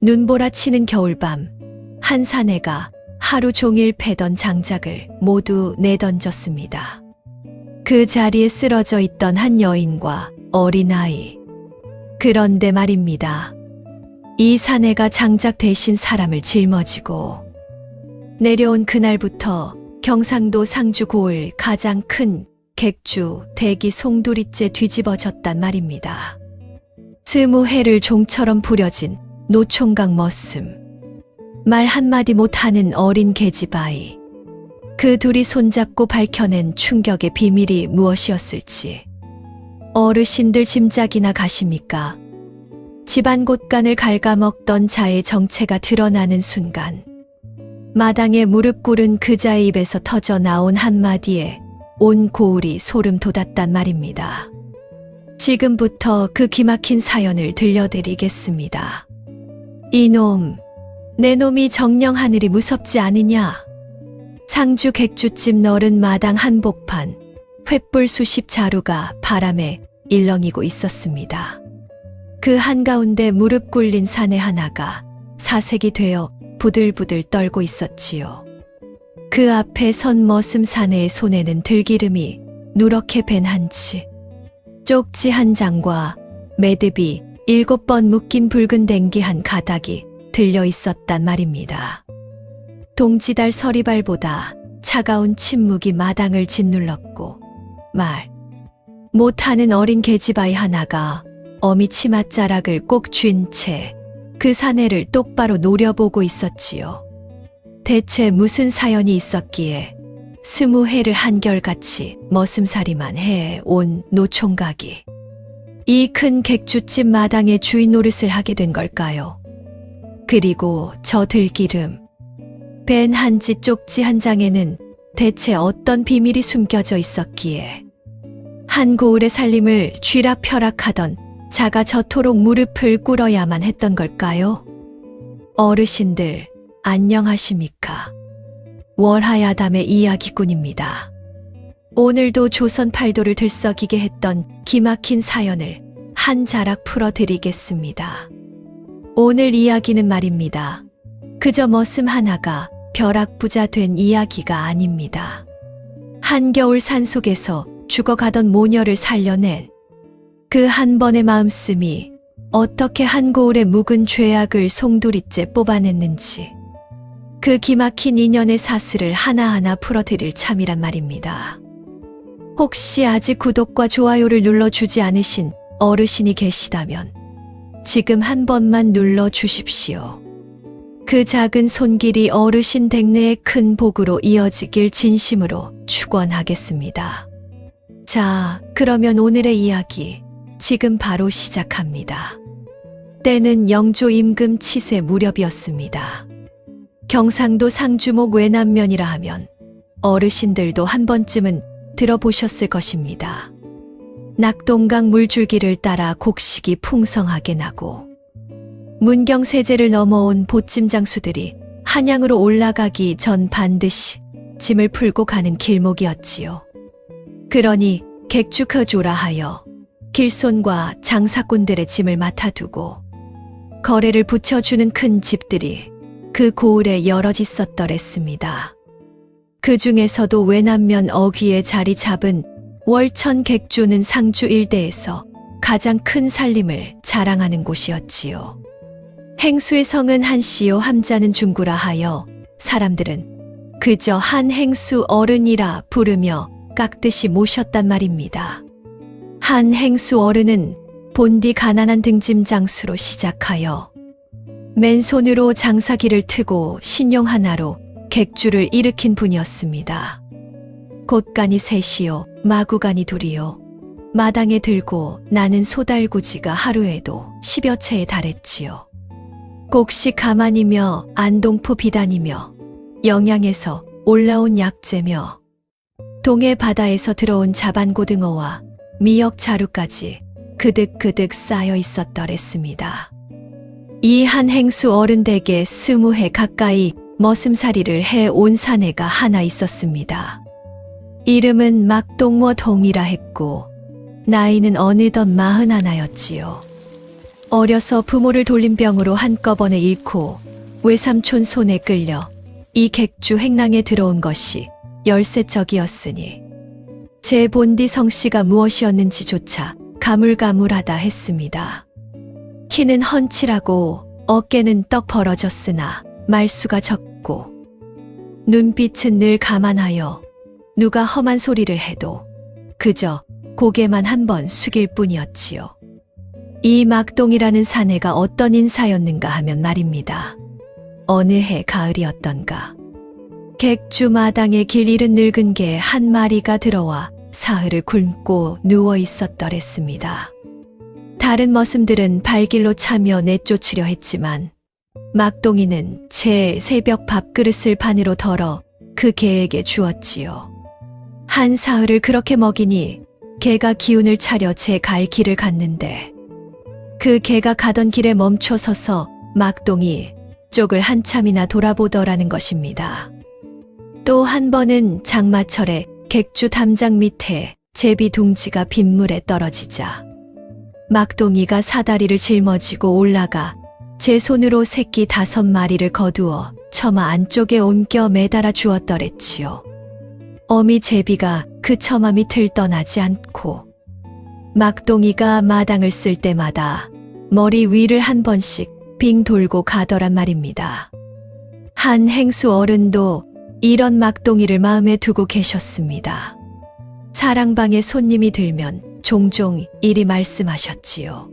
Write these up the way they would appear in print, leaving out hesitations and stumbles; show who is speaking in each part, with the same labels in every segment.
Speaker 1: 눈보라치는 겨울밤, 한 사내가 하루 종일 패던 장작을 모두 내던졌습니다. 그 자리에 쓰러져 있던 한 여인과 어린아이. 그런데 말입니다. 이 사내가 장작 대신 사람을 짊어지고 내려온 그날부터 경상도 상주 고을 가장 큰 객주 대기 송두리째 뒤집어졌단 말입니다. 20해를 종처럼 부려진 노총각 머슴, 말 한마디 못하는 어린 계집아이, 그 둘이 손잡고 밝혀낸 충격의 비밀이 무엇이었을지 어르신들 짐작이나 가십니까? 집안 곳간을 갉아먹던 자의 정체가 드러나는 순간 마당에 무릎 꿇은 그자의 입에서 터져 나온 한마디에 온 고을이 소름 돋았단 말입니다. 지금부터 그 기막힌 사연을 들려드리겠습니다. 이놈, 내 놈이 정령 하늘이 무섭지 않으냐? 상주 객주집 너른 마당 한복판, 횃불 수십 자루가 바람에 일렁이고 있었습니다. 그 한가운데 무릎 꿇린 사내 하나가 사색이 되어 부들부들 떨고 있었지요. 그 앞에 선 머슴 사내의 손에는 들기름이 누렇게 밴 한치, 쪽지 한 장과 매듭이 7번 묶인 붉은 댕기 한 가닥이 들려 있었단 말입니다. 동지달 서리발보다 차가운 침묵이 마당을 짓눌렀고 말 못하는 어린 계집아이 하나가 어미 치맛자락을 꼭 쥔 채 그 사내를 똑바로 노려보고 있었지요. 대체 무슨 사연이 있었기에 20해를 한결같이 머슴살이만 해온 노총각이 이 큰 객주집 마당에 주인 노릇을 하게 된 걸까요? 그리고 저 들기름, 벤 한지 쪽지 한 장에는 대체 어떤 비밀이 숨겨져 있었기에 한 고을의 살림을 쥐락펴락하던 자가 저토록 무릎을 꿇어야만 했던 걸까요? 어르신들, 안녕하십니까? 월하야담의 이야기꾼입니다. 오늘도 조선 팔도를 들썩이게 했던 기막힌 사연을 한 자락 풀어드리겠습니다. 오늘 이야기는 말입니다. 그저 머슴 하나가 벼락부자 된 이야기가 아닙니다. 한겨울 산속에서 죽어가던 모녀를 살려낸 그 한 번의 마음씀이 어떻게 한 고을의 묵은 죄악을 송두리째 뽑아냈는지 그 기막힌 인연의 사슬을 하나하나 풀어드릴 참이란 말입니다. 혹시 아직 구독과 좋아요를 눌러주지 않으신 어르신이 계시다면 지금 한 번만 눌러주십시오. 그 작은 손길이 어르신 댁내의 큰 복으로 이어지길 진심으로 축원하겠습니다. 자, 그러면 오늘의 이야기 지금 바로 시작합니다. 때는 영조 임금 치세 무렵이었습니다. 경상도 상주목 외남면이라 하면 어르신들도 한 번쯤은 들어보셨을 것입니다. 낙동강 물줄기를 따라 곡식이 풍성하게 나고 문경세제를 넘어온 보찜 장수들이 한양으로 올라가기 전 반드시 짐을 풀고 가는 길목이었지요. 그러니 객주커조라 하여 길손과 장사꾼들의 짐을 맡아두고 거래를 붙여주는 큰 집들이 그 고을에 여럿 있었더랬습니다. 그 중에서도 외남면 어귀에 자리 잡은 월천 객주는 상주 일대에서 가장 큰 살림을 자랑하는 곳이었지요. 행수의 성은 한씨요 함자는 중구라 하여 사람들은 그저 한 행수 어른이라 부르며 깍듯이 모셨단 말입니다. 한 행수 어른은 본디 가난한 등짐 장수로 시작하여 맨손으로 장사기를 트고 신용 하나로 객주를 일으킨 분이었습니다. 곳간이 셋이요, 마구간이 둘이요, 마당에 들고 나는 소달구지가 하루에도 10여 채에 달했지요. 곡식 가만이며 안동포 비단이며 영양에서 올라온 약재며 동해 바다에서 들어온 자반고등어와 미역 자루까지 그득그득 쌓여 있었더랬습니다. 이 한 행수 어른 댁에 20해 가까이 머슴살이를 해온 사내가 하나 있었습니다. 이름은 막동모 동이라 했고 나이는 어느덧 41였지요. 어려서 부모를 돌림병으로 한꺼번에 잃고 외삼촌 손에 끌려 이 객주 횡랑에 들어온 것이 13적이었으니 제 본디 성씨가 무엇이었는지조차 가물가물하다 했습니다. 키는 헌칠하고 어깨는 떡 벌어졌으나 말수가 적고 눈빛은 늘 가만하여 누가 험한 소리를 해도 그저 고개만 한번 숙일 뿐이었지요. 이 막동이라는 사내가 어떤 인사였는가 하면 말입니다. 어느 해 가을이었던가 객주 마당에 길 잃은 늙은 개 한 마리가 들어와 사흘을 굶고 누워 있었더랬습니다. 다른 머슴들은 발길로 차며 내쫓으려 했지만 막동이는 제 새벽 밥그릇을 반으로 덜어 그 개에게 주었지요. 한 사흘을 그렇게 먹이니 개가 기운을 차려 제 갈 길을 갔는데 그 개가 가던 길에 멈춰 서서 막동이 쪽을 한참이나 돌아보더라는 것입니다. 또 한 번은 장마철에 객주 담장 밑에 제비 둥지가 빗물에 떨어지자 막동이가 사다리를 짊어지고 올라가 제 손으로 새끼 5마리를 거두어 처마 안쪽에 옮겨 매달아 주었더랬지요. 어미 제비가 그 처마 밑을 떠나지 않고 막동이가 마당을 쓸 때마다 머리 위를 한 번씩 빙 돌고 가더란 말입니다. 한 행수 어른도 이런 막동이를 마음에 두고 계셨습니다. 사랑방에 손님이 들면 종종 이리 말씀하셨지요.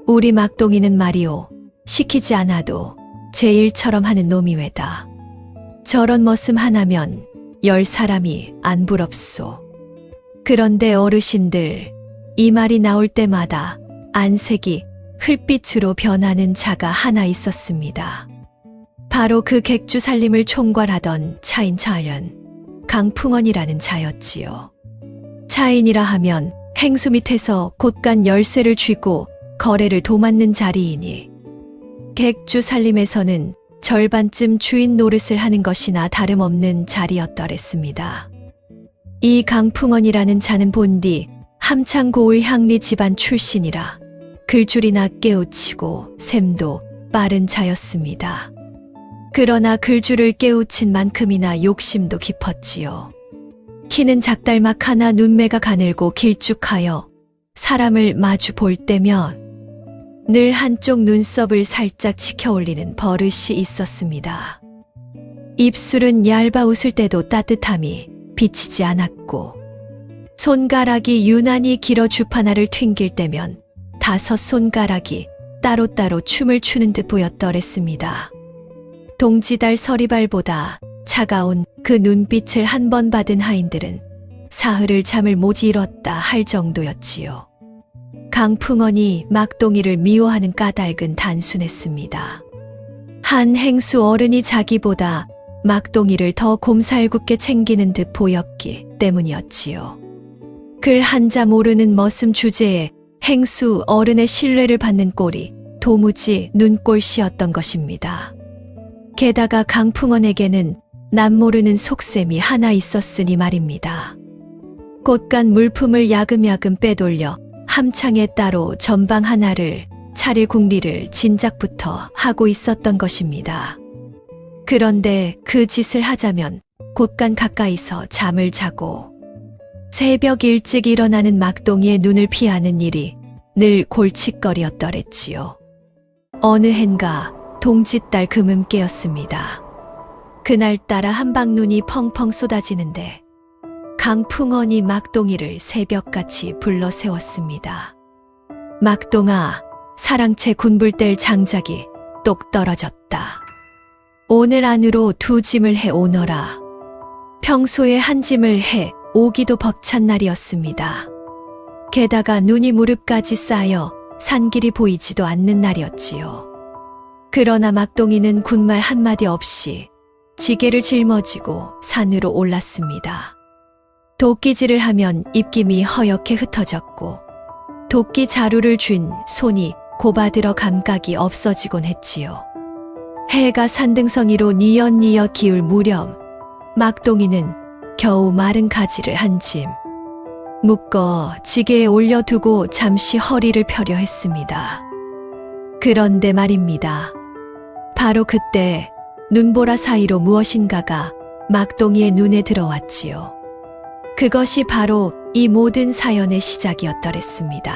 Speaker 1: 우리 막동이는 말이오, 시키지 않아도 제 일처럼 하는 놈이 왜다. 저런 머슴 하나면 10사람이 안 부럽소. 그런데 어르신들, 이 말이 나올 때마다 안색이 흙빛으로 변하는 자가 하나 있었습니다. 바로 그 객주 살림을 총괄하던 차인 차연, 강풍원이라는 자였지요. 차인이라 하면 행수 밑에서 곳간 열쇠를 쥐고 거래를 도맡는 자리이니 객주 살림에서는 절반쯤 주인 노릇을 하는 것이나 다름없는 자리였더랬습니다. 이 강풍원이라는 자는 본디 함창 고을 향리 집안 출신이라 글줄이나 깨우치고 셈도 빠른 자였습니다. 그러나 글줄을 깨우친 만큼이나 욕심도 깊었지요. 키는 작달막 하나 눈매가 가늘고 길쭉하여 사람을 마주 볼 때면 늘 한쪽 눈썹을 살짝 치켜 올리는 버릇이 있었습니다. 입술은 얇아 웃을 때도 따뜻함이 비치지 않았고 손가락이 유난히 길어 주파나를 튕길 때면 5 손가락이 따로따로 춤을 추는 듯 보였더랬습니다. 동지달 서리발보다 차가운 그 눈빛을 한 번 받은 하인들은 사흘을 잠을 못 이뤘다 할 정도였지요. 강풍원이 막동이를 미워하는 까닭은 단순했습니다. 한 행수 어른이 자기보다 막동이를 더 곰살궂게 챙기는 듯 보였기 때문이었지요. 글 한자 모르는 머슴 주제에 행수 어른의 신뢰를 받는 꼴이 도무지 눈꼴시였던 것입니다. 게다가 강풍원에게는 남모르는 속셈이 하나 있었으니 말입니다. 곳간 물품을 야금야금 빼돌려 함창에 따로 전방 하나를 차릴 궁리를 진작부터 하고 있었던 것입니다. 그런데 그 짓을 하자면 곳간 가까이서 잠을 자고 새벽 일찍 일어나는 막동이의 눈을 피하는 일이 늘 골칫거리였더랬지요. 어느 헨가 동짓달 금음께였습니다. 그날따라 한방눈이 펑펑 쏟아지는데 강풍원이 막동이를 새벽같이 불러 세웠습니다. 막동아, 사랑채 군불뗄 장작이 똑 떨어졌다. 오늘 안으로 2 짐을 해 오너라. 평소에 1 짐을 해 오기도 벅찬 날이었습니다. 게다가 눈이 무릎까지 쌓여 산길이 보이지도 않는 날이었지요. 그러나 막동이는 군말 한마디 없이 지게를 짊어지고 산으로 올랐습니다. 도끼질을 하면 입김이 허옇게 흩어졌고 도끼 자루를 쥔 손이 고바들어 감각이 없어지곤 했지요. 해가 산등성이로 뉘엿뉘엿 기울 무렵 막동이는 겨우 마른 가지를 한 짐 묶어 지게에 올려두고 잠시 허리를 펴려 했습니다. 그런데 말입니다. 바로 그때 눈보라 사이로 무엇인가가 막동이의 눈에 들어왔지요. 그것이 바로 이 모든 사연의 시작이었더랬습니다.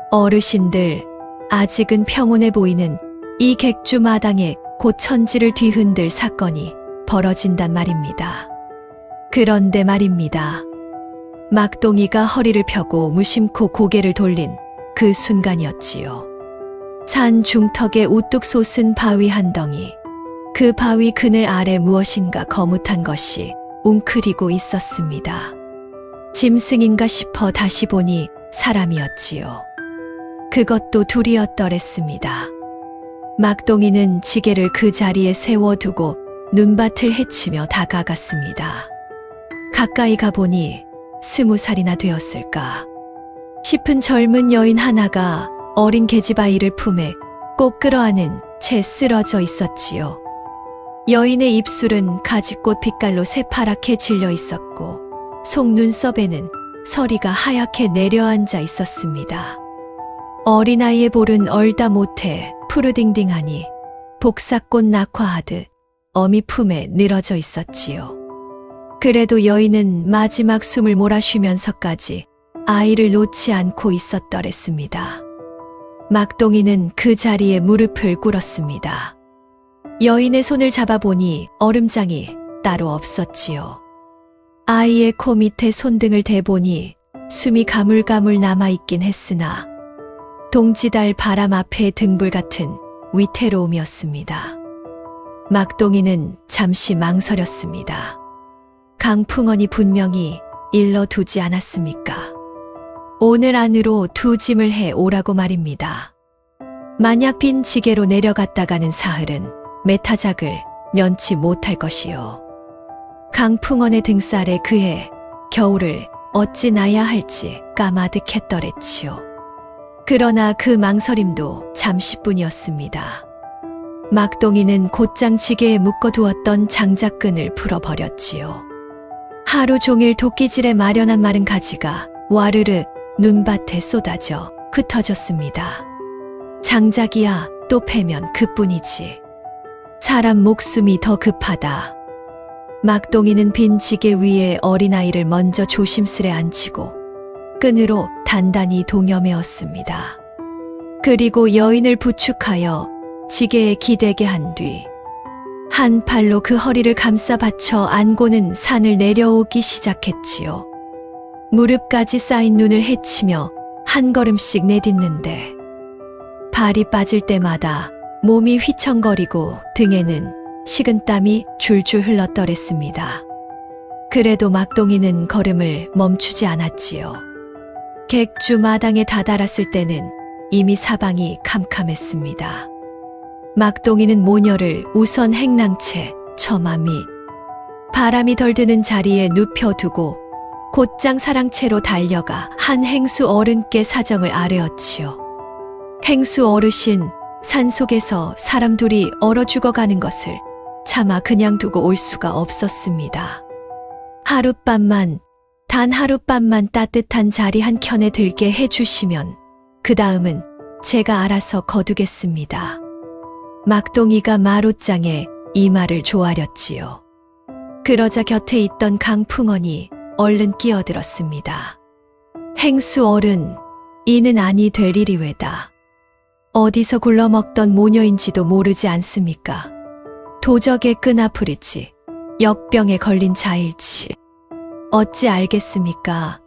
Speaker 1: 어르신들, 아직은 평온해 보이는 이 객주 마당에 곧 천지를 뒤흔들 사건이 벌어진단 말입니다. 그런데 말입니다. 막동이가 허리를 펴고 무심코 고개를 돌린 그 순간이었지요. 산 중턱에 우뚝 솟은 바위 한 덩이, 그 바위 그늘 아래 무엇인가 거뭇한 것이 웅크리고 있었습니다. 짐승인가 싶어 다시 보니 사람이었지요. 그것도 둘이었더랬습니다. 막동이는 지게를 그 자리에 세워두고 눈밭을 헤치며 다가갔습니다. 가까이 가보니 20살이나 되었을까 싶은 젊은 여인 하나가 어린 계집아이를 품에 꼭 끌어안은 채 쓰러져 있었지요. 여인의 입술은 가지꽃 빛깔로 새파랗게 질려 있었고 속눈썹에는 서리가 하얗게 내려앉아 있었습니다. 어린아이의 볼은 얼다 못해 푸르딩딩하니 복사꽃 낙화하듯 어미 품에 늘어져 있었지요. 그래도 여인은 마지막 숨을 몰아쉬면서까지 아이를 놓지 않고 있었더랬습니다. 막동이는 그 자리에 무릎을 꿇었습니다. 여인의 손을 잡아보니 얼음장이 따로 없었지요. 아이의 코 밑에 손등을 대보니 숨이 가물가물 남아있긴 했으나 동지달 바람 앞의 등불 같은 위태로움이었습니다. 막동이는 잠시 망설였습니다. 강풍원이 분명히 일러두지 않았습니까? 오늘 안으로 두 짐을 해 오라고 말입니다. 만약 빈 지게로 내려갔다가는 사흘은 메타작을 면치 못할 것이요. 강풍원의 등살에 그의 겨울을 어찌 나야 할지 까마득했더랬지요. 그러나 그 망설임도 잠시뿐이었습니다. 막동이는 곧장 지게에 묶어두었던 장작끈을 풀어버렸지요. 하루 종일 도끼질에 마련한 마른 가지가 와르르 눈밭에 쏟아져 흩어졌습니다. 장작이야 또 패면 그뿐이지. 사람 목숨이 더 급하다. 막동이는 빈 지게 위에 어린아이를 먼저 조심스레 앉히고 끈으로 단단히 동여매었습니다. 그리고 여인을 부축하여 지게에 기대게 한 뒤 한 팔로 그 허리를 감싸 받쳐 안고는 산을 내려오기 시작했지요. 무릎까지 쌓인 눈을 헤치며 한 걸음씩 내딛는데 발이 빠질 때마다 몸이 휘청거리고 등에는 식은땀이 줄줄 흘렀더랬습니다. 그래도 막동이는 걸음을 멈추지 않았지요. 객주 마당에 다다랐을 때는 이미 사방이 캄캄했습니다. 막동이는 모녀를 우선 행랑채 처마 및 바람이 덜 드는 자리에 눕혀두고 곧장 사랑채로 달려가 한 행수 어른께 사정을 아뢰었지요. 행수 어르신, 산속에서 사람 둘이 얼어 죽어가는 것을 차마 그냥 두고 올 수가 없었습니다. 하룻밤만, 단 하룻밤만 따뜻한 자리 한 켠에 들게 해주시면 그 다음은 제가 알아서 거두겠습니다. 막동이가 마룻장에 이 말을 조아렸지요. 그러자 곁에 있던 강풍원이 얼른 끼어들었습니다. 행수 어른, 이는 아니 될 일이외다. 어디서 굴러먹던 모녀인지도 모르지 않습니까? 도적의 끈아풀일지, 역병에 걸린 자일지. 어찌 알겠습니까?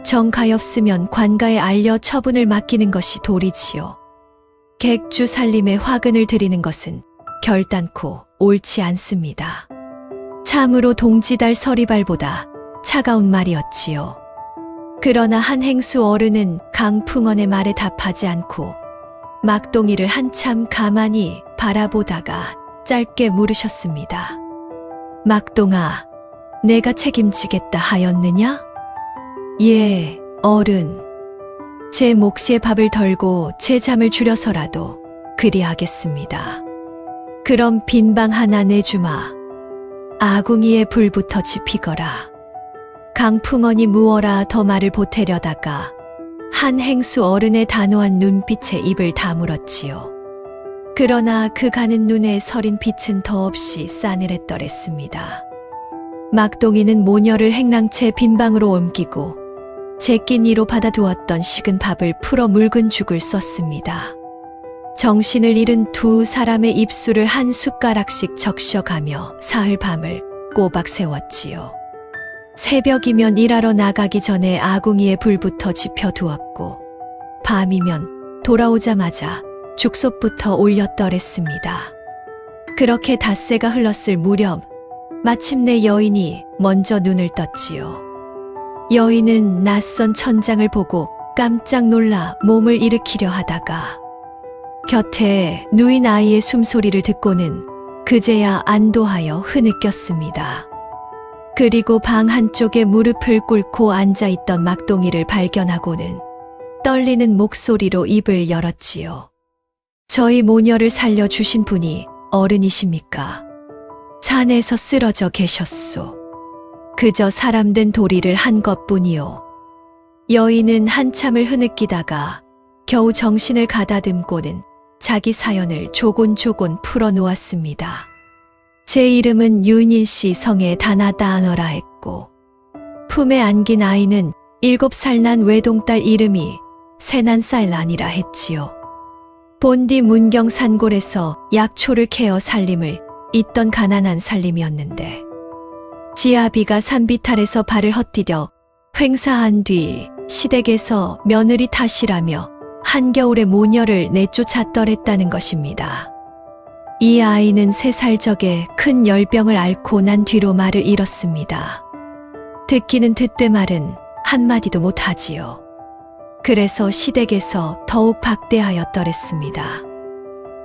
Speaker 1: 정 가엾으면 관가에 알려 처분을 맡기는 것이 도리지요. 객주 살림에 화근을 들이는 것은 결단코 옳지 않습니다. 참으로 동지달 서리발보다 차가운 말이었지요. 그러나 한 행수 어른은 강풍원의 말에 답하지 않고 막동이를 한참 가만히 바라보다가 짧게 물으셨습니다. 막동아, 내가 책임지겠다 하였느냐? 예, 어른. 제 몫의 밥을 덜고 제 잠을 줄여서라도 그리하겠습니다. 그럼 빈방 하나 내주마. 아궁이에 불부터 지피거라. 강풍원이 무어라 더 말을 보태려다가 한 행수 어른의 단호한 눈빛에 입을 다물었지요. 그러나 그 가는 눈에 서린 빛은 더없이 싸늘했더랬습니다. 막동이는 모녀를 행랑채 빈방으로 옮기고 제끼니로 받아두었던 식은 밥을 풀어 묽은 죽을 썼습니다. 정신을 잃은 두 사람의 입술을 한 숟가락씩 적셔가며 사흘 밤을 꼬박 세웠지요. 새벽이면 일하러 나가기 전에 아궁이에 불부터 지펴두었고 밤이면 돌아오자마자 죽솥부터 올렸더랬습니다. 그렇게 닷새가 흘렀을 무렵 마침내 여인이 먼저 눈을 떴지요. 여인은 낯선 천장을 보고 깜짝 놀라 몸을 일으키려 하다가 곁에 누인 아이의 숨소리를 듣고는 그제야 안도하여 흐느꼈습니다. 그리고 방 한쪽에 무릎을 꿇고 앉아있던 막동이를 발견하고는 떨리는 목소리로 입을 열었지요. 저희 모녀를 살려주신 분이 어른이십니까? 산에서 쓰러져 계셨소. 그저 사람된 도리를 한 것뿐이요. 여인은 한참을 흐느끼다가 겨우 정신을 가다듬고는 자기 사연을 조곤조곤 풀어놓았습니다. 제 이름은 윤일씨 성에 다나다하너라 했고 품에 안긴 아이는 7살 난 외동딸 이름이 세난쌀란이라 했지요. 본디 문경 산골에서 약초를 캐어 살림을 잇던 가난한 살림이었는데 지아비가 산비탈에서 발을 헛디뎌 횡사한 뒤 시댁에서 며느리 탓이라며 한겨울에 모녀를 내쫓았더랬다는 것입니다. 이 아이는 3살 적에 큰 열병을 앓고 난 뒤로 말을 잃었습니다. 듣기는 듣되 말은 한마디도 못하지요. 그래서 시댁에서 더욱 박대하였더랬습니다.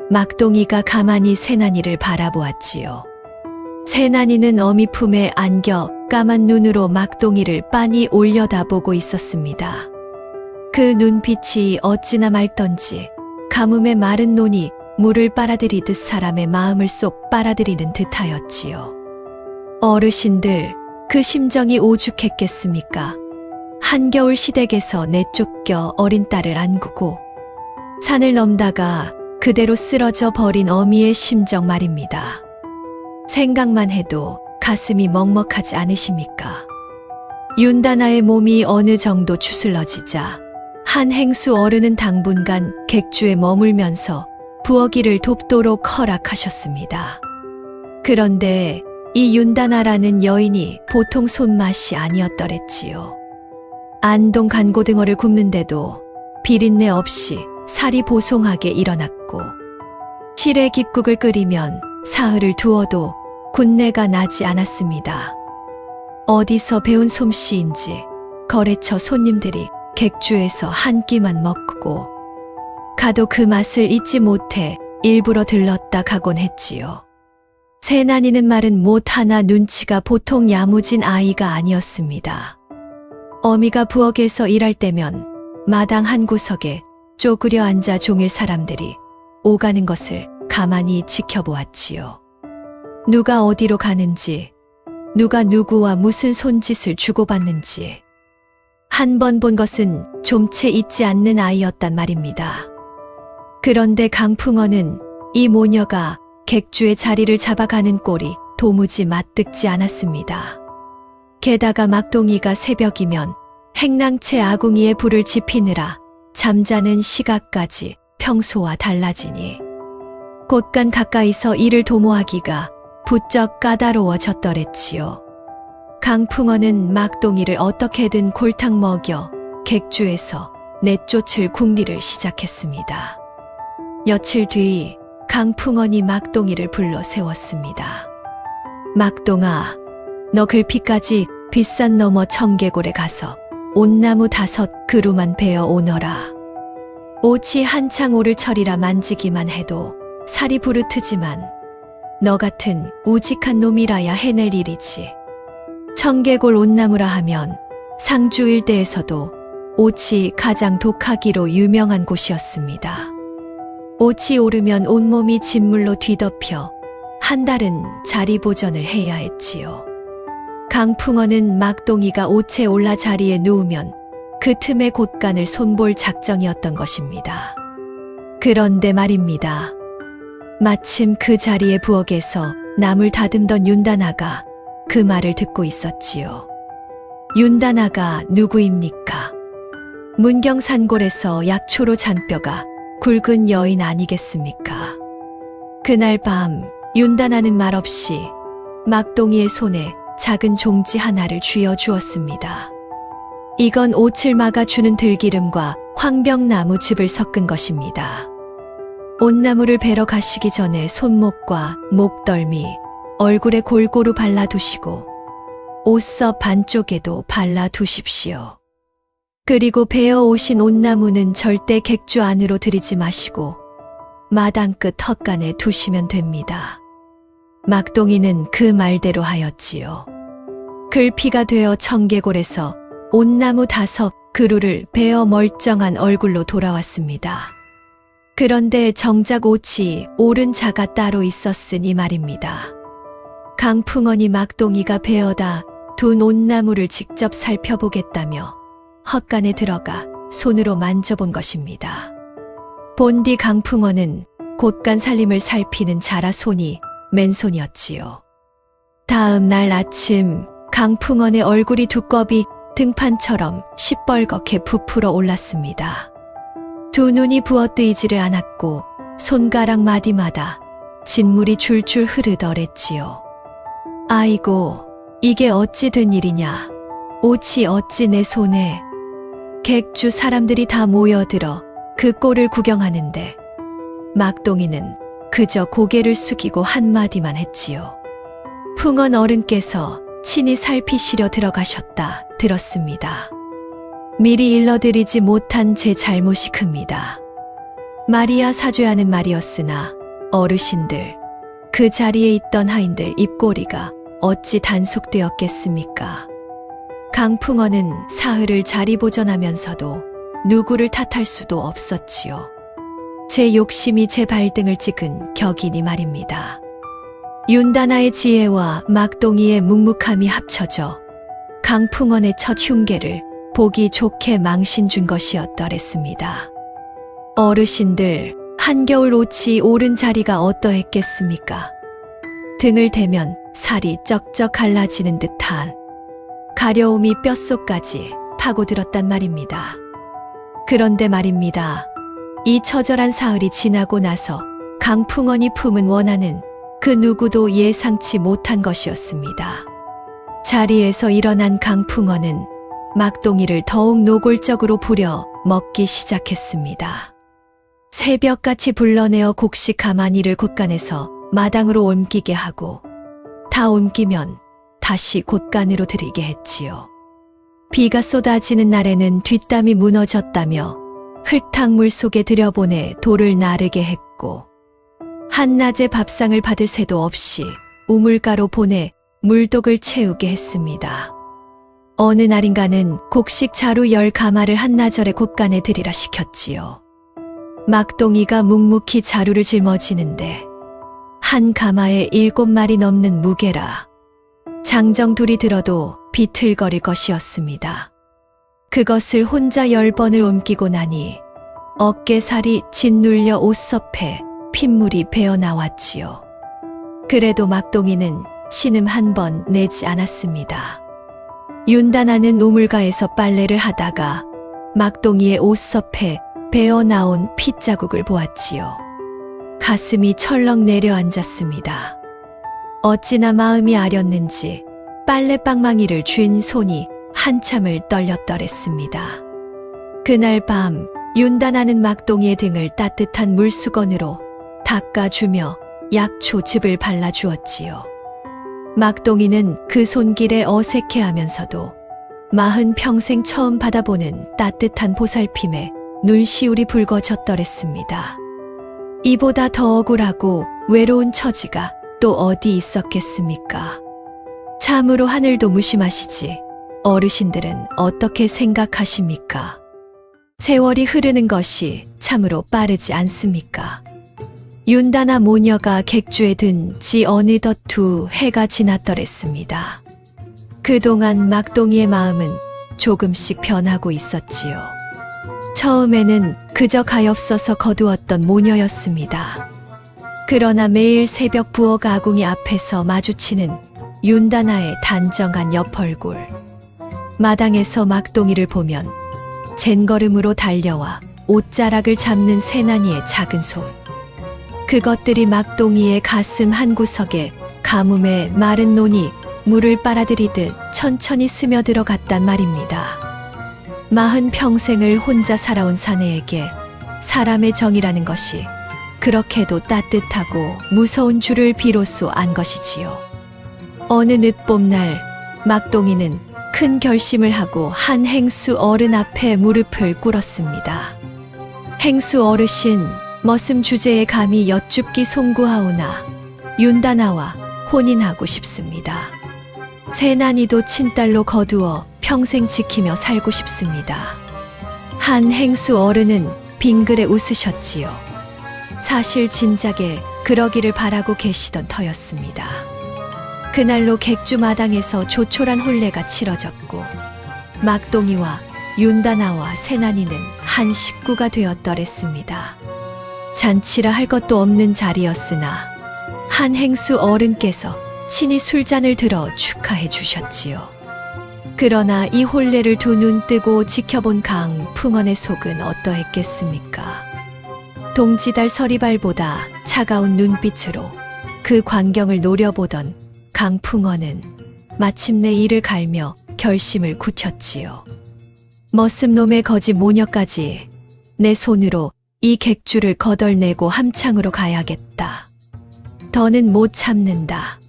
Speaker 1: 막동이가 가만히 새난이를 바라보았지요. 새난이는 어미 품에 안겨 까만 눈으로 막동이를 빤히 올려다보고 있었습니다. 그 눈빛이 어찌나 맑던지 가뭄에 마른 논이 물을 빨아들이듯 사람의 마음을 쏙 빨아들이는 듯하였지요. 어르신들, 그 심정이 오죽했겠습니까? 한겨울 시댁에서 내쫓겨 어린 딸을 안구고 산을 넘다가 그대로 쓰러져 버린 어미의 심정 말입니다. 생각만 해도 가슴이 먹먹하지 않으십니까? 윤다나의 몸이 어느 정도 추슬러지자 한 행수 어른은 당분간 객주에 머물면서 부엌일을 돕도록 허락하셨습니다. 그런데 이 윤다나라는 여인이 보통 손맛이 아니었더랬지요. 안동 간고등어를 굽는데도 비린내 없이 살이 보송하게 일어났고 실에 깃국을 끓이면 사흘을 두어도 군내가 나지 않았습니다. 어디서 배운 솜씨인지 거래처 손님들이 객주에서 한 끼만 먹고 가도 그 맛을 잊지 못해 일부러 들렀다 가곤 했지요. 새난이는 말은 못하나 눈치가 보통 야무진 아이가 아니었습니다. 어미가 부엌에서 일할 때면 마당 한 구석에 쪼그려 앉아 종일 사람들이 오가는 것을 가만히 지켜보았지요. 누가 어디로 가는지, 누가 누구와 무슨 손짓을 주고받는지 한 번 본 것은 좀채 잊지 않는 아이였단 말입니다. 그런데 강풍어는 이 모녀가 객주의 자리를 잡아가는 꼴이 도무지 맞득지 않았습니다. 게다가 막동이가 새벽이면 행랑채 아궁이에 불을 지피느라 잠자는 시각까지 평소와 달라지니 곳간 가까이서 이를 도모하기가 부쩍 까다로워졌더랬지요. 강풍어는 막동이를 어떻게든 골탕 먹여 객주에서 내쫓을 궁리를 시작했습니다. 며칠 뒤 강풍언이 막동이를 불러 세웠습니다. 막동아, 너 글피까지 빗산 너머 청계골에 가서 온나무 5그루만 베어 오너라. 옷이 한창 오를 철이라 만지기만 해도 살이 부르트지만 너 같은 우직한 놈이라야 해낼 일이지. 청계골 온나무라 하면 상주 일대에서도 옷이 가장 독하기로 유명한 곳이었습니다. 옷이 오르면 온몸이 진물로 뒤덮여 한 달은 자리 보전을 해야 했지요. 강풍어는 막동이가 옷에 올라 자리에 누우면 그 틈에 곳간을 손볼 작정이었던 것입니다. 그런데 말입니다. 마침 그 자리에 부엌에서 나물 다듬던 윤다나가 그 말을 듣고 있었지요. 윤다나가 누구입니까? 문경산골에서 약초로 잔뼈가 굵은 여인 아니겠습니까? 그날 밤 윤다나는 말없이 막동이의 손에 작은 종지 하나를 쥐어 주었습니다. 이건 옷을 막아주는 들기름과 황병나무 즙을 섞은 것입니다. 온나무를 베러 가시기 전에 손목과 목덜미, 얼굴에 골고루 발라두시고 옷서 반쪽에도 발라두십시오. 그리고 베어 오신 온나무는 절대 객주 안으로 들이지 마시고 마당 끝 헛간에 두시면 됩니다. 막동이는 그 말대로 하였지요. 글피가 되어 청개골에서 온나무 5그루를 베어 멀쩡한 얼굴로 돌아왔습니다. 그런데 정작 옷이 오른 자가 따로 있었으니 말입니다. 강풍원이 막동이가 베어다 둔 온나무를 직접 살펴보겠다며 헛간에 들어가 손으로 만져본 것입니다. 본디 강풍원은 곳간 살림을 살피는 자라 손이 맨손이었지요. 다음 날 아침 강풍원의 얼굴이 두꺼비 등판처럼 시뻘겋게 부풀어 올랐습니다. 두 눈이 부어뜨이지를 않았고 손가락 마디마다 진물이 줄줄 흐르더랬지요. 아이고, 이게 어찌 된 일이냐. 옷이 어찌 내 손에. 객주 사람들이 다 모여들어 그 꼴을 구경하는데 막동이는 그저 고개를 숙이고 한마디만 했지요. 풍원 어른께서 친히 살피시려 들어가셨다 들었습니다. 미리 일러드리지 못한 제 잘못이 큽니다. 말이야 사줘야 하는 말이었으나 어르신들, 그 자리에 있던 하인들 입꼬리가 어찌 단속되었겠습니까? 강풍원은 사흘을 자리 보전하면서도 누구를 탓할 수도 없었지요. 제 욕심이 제 발등을 찍은 격이니 말입니다. 윤다나의 지혜와 막동이의 묵묵함이 합쳐져 강풍원의 첫 흉계를 보기 좋게 망신 준 것이었더랬습니다. 어르신들, 한겨울 옷이 오른 자리가 어떠했겠습니까? 등을 대면 살이 쩍쩍 갈라지는 듯한 가려움이 뼛속까지 파고들었단 말입니다. 그런데 말입니다. 이 처절한 사흘이 지나고 나서 강풍원이 품은 원한은 그 누구도 예상치 못한 것이었습니다. 자리에서 일어난 강풍원은 막동이를 더욱 노골적으로 부려 먹기 시작했습니다. 새벽같이 불러내어 곡식 가마니를 곳간에서 마당으로 옮기게 하고 다 옮기면 다시 곳간으로 들이게 했지요. 비가 쏟아지는 날에는 뒷담이 무너졌다며 흙탕물 속에 들여보내 돌을 나르게 했고 한낮에 밥상을 받을 새도 없이 우물가로 보내 물독을 채우게 했습니다. 어느 날인가는 곡식 자루 10가마를 한나절에 곳간에 들이라 시켰지요. 막동이가 묵묵히 자루를 짊어지는데 한 가마에 7마리 넘는 무게라 장정 둘이 들어도 비틀거릴 것이었습니다. 그것을 혼자 10번을 옮기고 나니 어깨살이 짓눌려 옷섭에 핏물이 배어 나왔지요. 그래도 막동이는 신음 한 번 내지 않았습니다. 윤다나는 우물가에서 빨래를 하다가 막동이의 옷섭에 배어 나온 핏자국을 보았지요. 가슴이 철렁 내려앉았습니다. 어찌나 마음이 아렸는지 빨래방망이를 쥔 손이 한참을 떨렸더랬습니다. 그날 밤 윤다나는 막동이의 등을 따뜻한 물수건으로 닦아주며 약초즙을 발라주었지요. 막동이는 그 손길에 어색해하면서도 40평생 처음 받아보는 따뜻한 보살핌에 눈시울이 붉어졌더랬습니다. 이보다 더 억울하고 외로운 처지가 또 어디 있었겠습니까? 참으로 하늘도 무심하시지 어르신들은 어떻게 생각하십니까? 세월이 흐르는 것이 참으로 빠르지 않습니까? 윤다나 모녀가 객주에 든 지 어느덧 2해가 지났더랬습니다. 그동안 막동이의 마음은 조금씩 변하고 있었지요. 처음에는 그저 가엾어서 거두었던 모녀였습니다. 그러나 매일 새벽 부엌 아궁이 앞에서 마주치는 윤다나의 단정한 옆얼굴, 마당에서 막동이를 보면 젠걸음으로 달려와 옷자락을 잡는 새나니의 작은 손, 그것들이 막동이의 가슴 한구석에 가뭄에 마른 논이 물을 빨아들이듯 천천히 스며들어갔단 말입니다. 40평생을 혼자 살아온 사내에게 사람의 정이라는 것이 그렇게도 따뜻하고 무서운 줄을 비로소 안 것이지요. 어느 늦봄날 막동이는 큰 결심을 하고 한 행수 어른 앞에 무릎을 꿇었습니다. 행수 어르신, 머슴 주제에 감히 여쭙기 송구하오나 윤다나와 혼인하고 싶습니다. 새나니도 친딸로 거두어 평생 지키며 살고 싶습니다. 한 행수 어른은 빙그레 웃으셨지요. 사실 진작에 그러기를 바라고 계시던 터였습니다. 그날로 객주 마당에서 조촐한 혼례가 치러졌고 막동이와 윤다나와 새나니는 한 식구가 되었더랬습니다. 잔치라 할 것도 없는 자리였으나 한 행수 어른께서 친히 술잔을 들어 축하해 주셨지요. 그러나 이 혼례를 두 눈 뜨고 지켜본 강풍원의 속은 어떠했겠습니까? 동지달 서리발보다 차가운 눈빛으로 그 광경을 노려보던 강풍원은 마침내 이를 갈며 결심을 굳혔지요. 머슴놈의 거지 모녀까지 내 손으로 이 객주를 거덜내고 함창으로 가야겠다. 더는 못 참는다.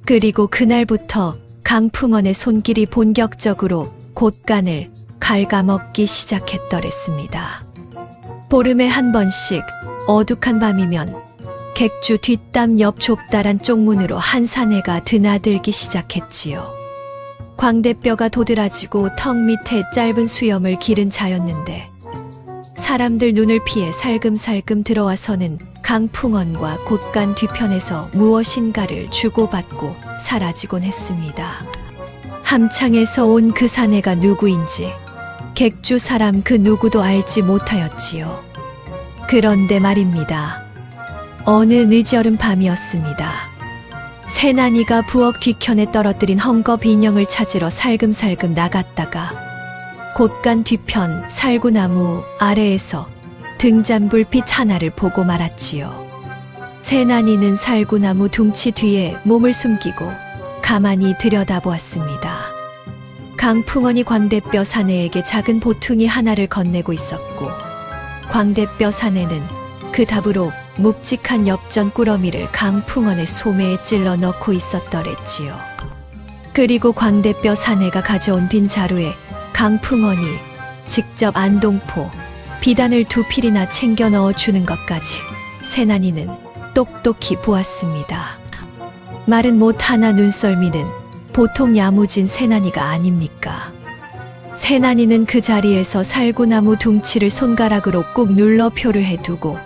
Speaker 1: 그리고 그날부터 강풍원의 손길이 본격적으로 곳간을 갉아먹기 시작했더랬습니다. 보름에 한 번씩 어둑한 밤이면 객주 뒷담 옆 좁다란 쪽문으로 한 사내가 드나들기 시작했지요. 광대뼈가 도드라지고 턱 밑에 짧은 수염을 기른 자였는데 사람들 눈을 피해 살금살금 들어와서는 강풍원과 곳간 뒤편에서 무엇인가를 주고받고 사라지곤 했습니다. 함창에서 온 그 사내가 누구인지 객주 사람 그 누구도 알지 못하였지요. 그런데 말입니다. 어느 늦여름 밤이었습니다. 새나니가 부엌 뒤편에 떨어뜨린 헝겊 인형을 찾으러 살금살금 나갔다가 곳간 뒤편 살구나무 아래에서 등잔불빛 하나를 보고 말았지요. 새나니는 살구나무 둥치 뒤에 몸을 숨기고 가만히 들여다보았습니다. 강풍원이 광대뼈 사내에게 작은 보퉁이 하나를 건네고 있었고 광대뼈 사내는 그 답으로 묵직한 엽전 꾸러미를 강풍원의 소매에 찔러 넣고 있었더랬지요. 그리고 광대뼈 사내가 가져온 빈 자루에 강풍원이 직접 안동포, 비단을 2필이나 챙겨 넣어주는 것까지 새나니는 똑똑히 보았습니다. 마른 못 하나 눈썰미는 보통 야무진 새나니가 아닙니까? 새나니는 그 자리에서 살구나무 둥치를 손가락으로 꾹 눌러 표를 해두고